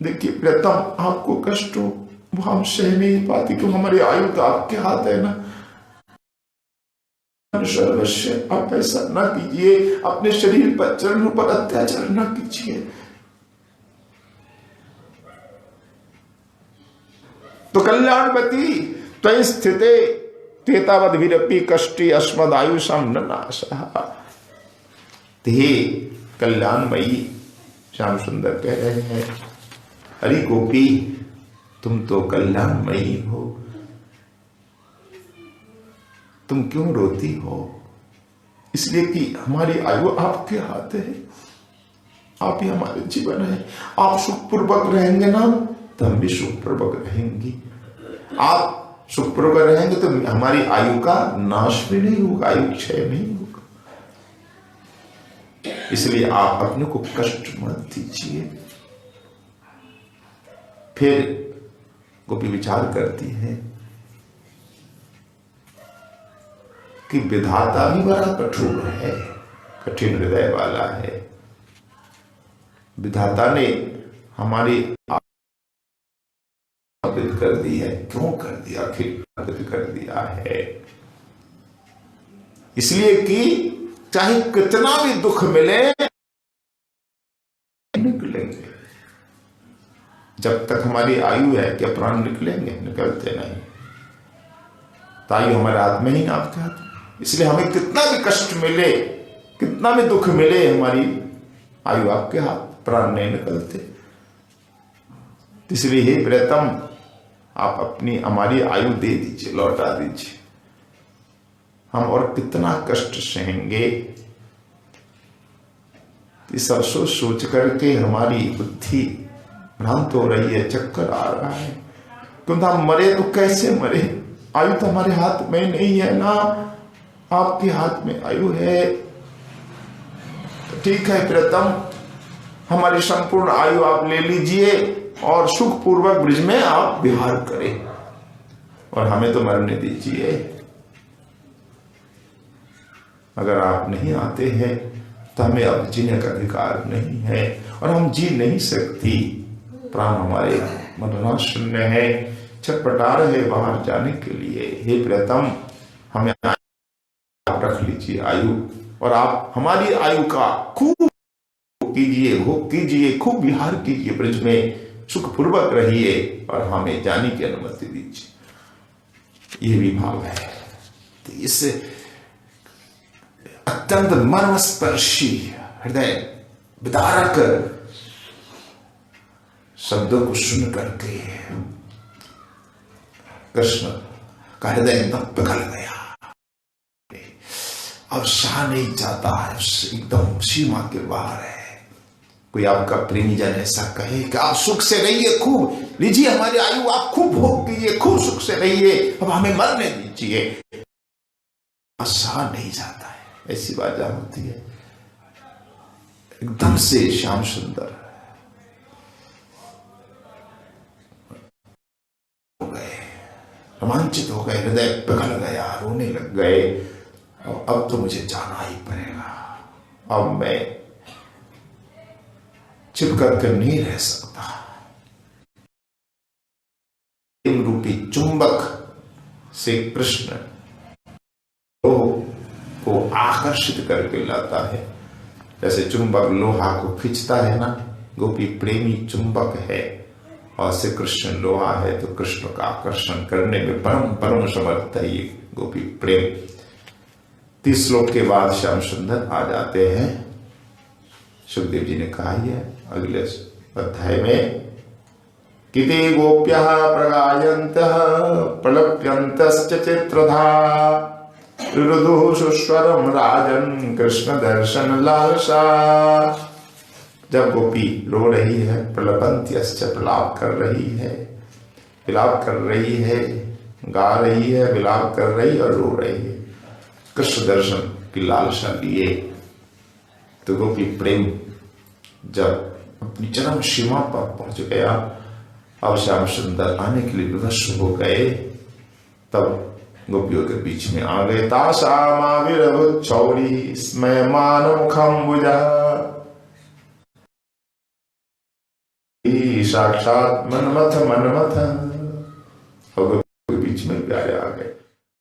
देखिए प्रियतम, आपको कष्ट हो वो हम सह नहीं पाते, क्यों हमारी आयु तो आपके हाथ है ना। सर्वस्व आप ऐसा न कीजिए, अपने शरीर पर चरणों पर अत्याचार न कीजिए। तो कल्याणवती त्वयि स्थिते तेतावद विरपि कष्टि अस्मद आयुषम न नाशः। हे कल्याणमयी, श्याम सुंदर कह रहे हैं, हरि गोपी तुम तो कल्याणमयी हो, तुम क्यों रोती हो? इसलिए कि हमारी आयु आपके हाथ है, आप ही हमारे जीवन है। आप सुखपूर्वक रहेंगे ना तो हम भी सुखपूर्वक रहेंगे। आप सुखपूर्वक रहेंगे तो हमारी आयु का नाश भी नहीं होगा, आयु क्षय नहीं होगा। इसलिए आप अपने को कष्ट मत दीजिए। फिर गोपी विचार करती है कि विधाता भी बड़ा कठोर है, कठिन हृदय वाला है। विधाता ने हमारी स्थापित कर दी है, क्यों कर दिया, आखिर कर दिया है इसलिए कि चाहे कितना भी दुख मिले निकलेंगे। जब तक हमारी आयु है क्या प्राण निकलेंगे? निकलते नहीं। तो आयु हमारे हाथ में ही ना, आपके हाथ में। इसलिए हमें कितना भी कष्ट मिले, कितना भी दुख मिले, हमारी आयु आपके हाथ, प्राण नहीं निकलते। इसलिए हे प्रियतम, आप अपनी हमारी आयु दे दीजिए, लौटा दीजिए। हम और कितना कष्ट सहेंगे? इस सोच सोच करके हमारी बुद्धि भ्रांत हो रही है, चक्कर आ रहा है। क्योंकि हम मरे तो कैसे मरे? आयु तो हमारे हाथ में नहीं है ना, आपके हाथ में आयु है। तो ठीक है प्रियतम, हमारी संपूर्ण आयु आप ले लीजिए और सुखपूर्वक ब्रिज में आप विहार करें, और हमें तो मरने दीजिए। अगर आप नहीं आते हैं तो हमें अब जीने का अधिकार नहीं है, और हम जी नहीं सकती। प्राण हमारे मरना शून्य है, छटपटा रहे बाहर जाने के लिए। हे प्रियतम, हमें आप रख लीजिए आयु, और आप हमारी आयु का खूब कीजिए, भोग कीजिए, खूब विहार कीजिए, ब्रज में सुखपूर्वक रहिए, और हमें जाने की अनुमति दीजिए। ये भी भाव है। तो इससे अत्यंत मर्मस्पर्शी, हृदय विदारक शब्दों को सुन करके कृष्ण का हृदय एकदम पिघल गया, अब सहा नहीं जाता है, एकदम सीमा के बाहर है। कोई आपका प्रेमी जन ऐसा कहे कि आप सुख से रहिए, खूब लीजिए हमारी आयु, आप खूब भोग कीजिए, खूब सुख से रहिए, अब हमें मरने दीजिए, सहा नहीं जाता है। ऐसी बात जहां होती है, एकदम से श्याम सुंदर हो गए, रोमांचित हो गए, हृदय पिघल गया, रोने लग गए। अब तो मुझे जाना ही पड़ेगा, अब मैं चिपक कर नहीं रह सकता। प्रेम रूपी चुंबक से कृष्ण को आकर्षित करके लाता है। जैसे चुंबक लोहा को खींचता है ना, गोपी प्रेमी चुंबक है और श्री कृष्ण लोहा है, तो कृष्ण का आकर्षण करने में परम परम समर्थ है ये गोपी प्रेम। 30 श्लोक के बाद श्याम सुंदर आ जाते हैं। सुखदेव जी ने कहा है अगले अध्याय में, किते गोप्यः प्रगायन्तः प्रलप्यन्तश्च चित्रधा रुरुदुः सुस्वरम राजन कृष्ण दर्शन लालसा। जब गोपी रो रही है, प्रलपन्त्यश्च प्रलाप कर रही है, विलाप कर रही है, गा रही है, विलाप कर रही और रो रही है, कृष्ण दर्शन की लालसा लिए। तो गोपी प्रेम जब अपनी चरम सीमा पर पहुंच गया, अब श्याम सुंदर आने के लिए विवश हो गए, तब गोपियों के बीच में आ गए। तासामाविरभुत चौरी स्मयमान मुखम बुझा, साक्षात मनमथ मनमथ। और गोपियों के बीच में प्यारे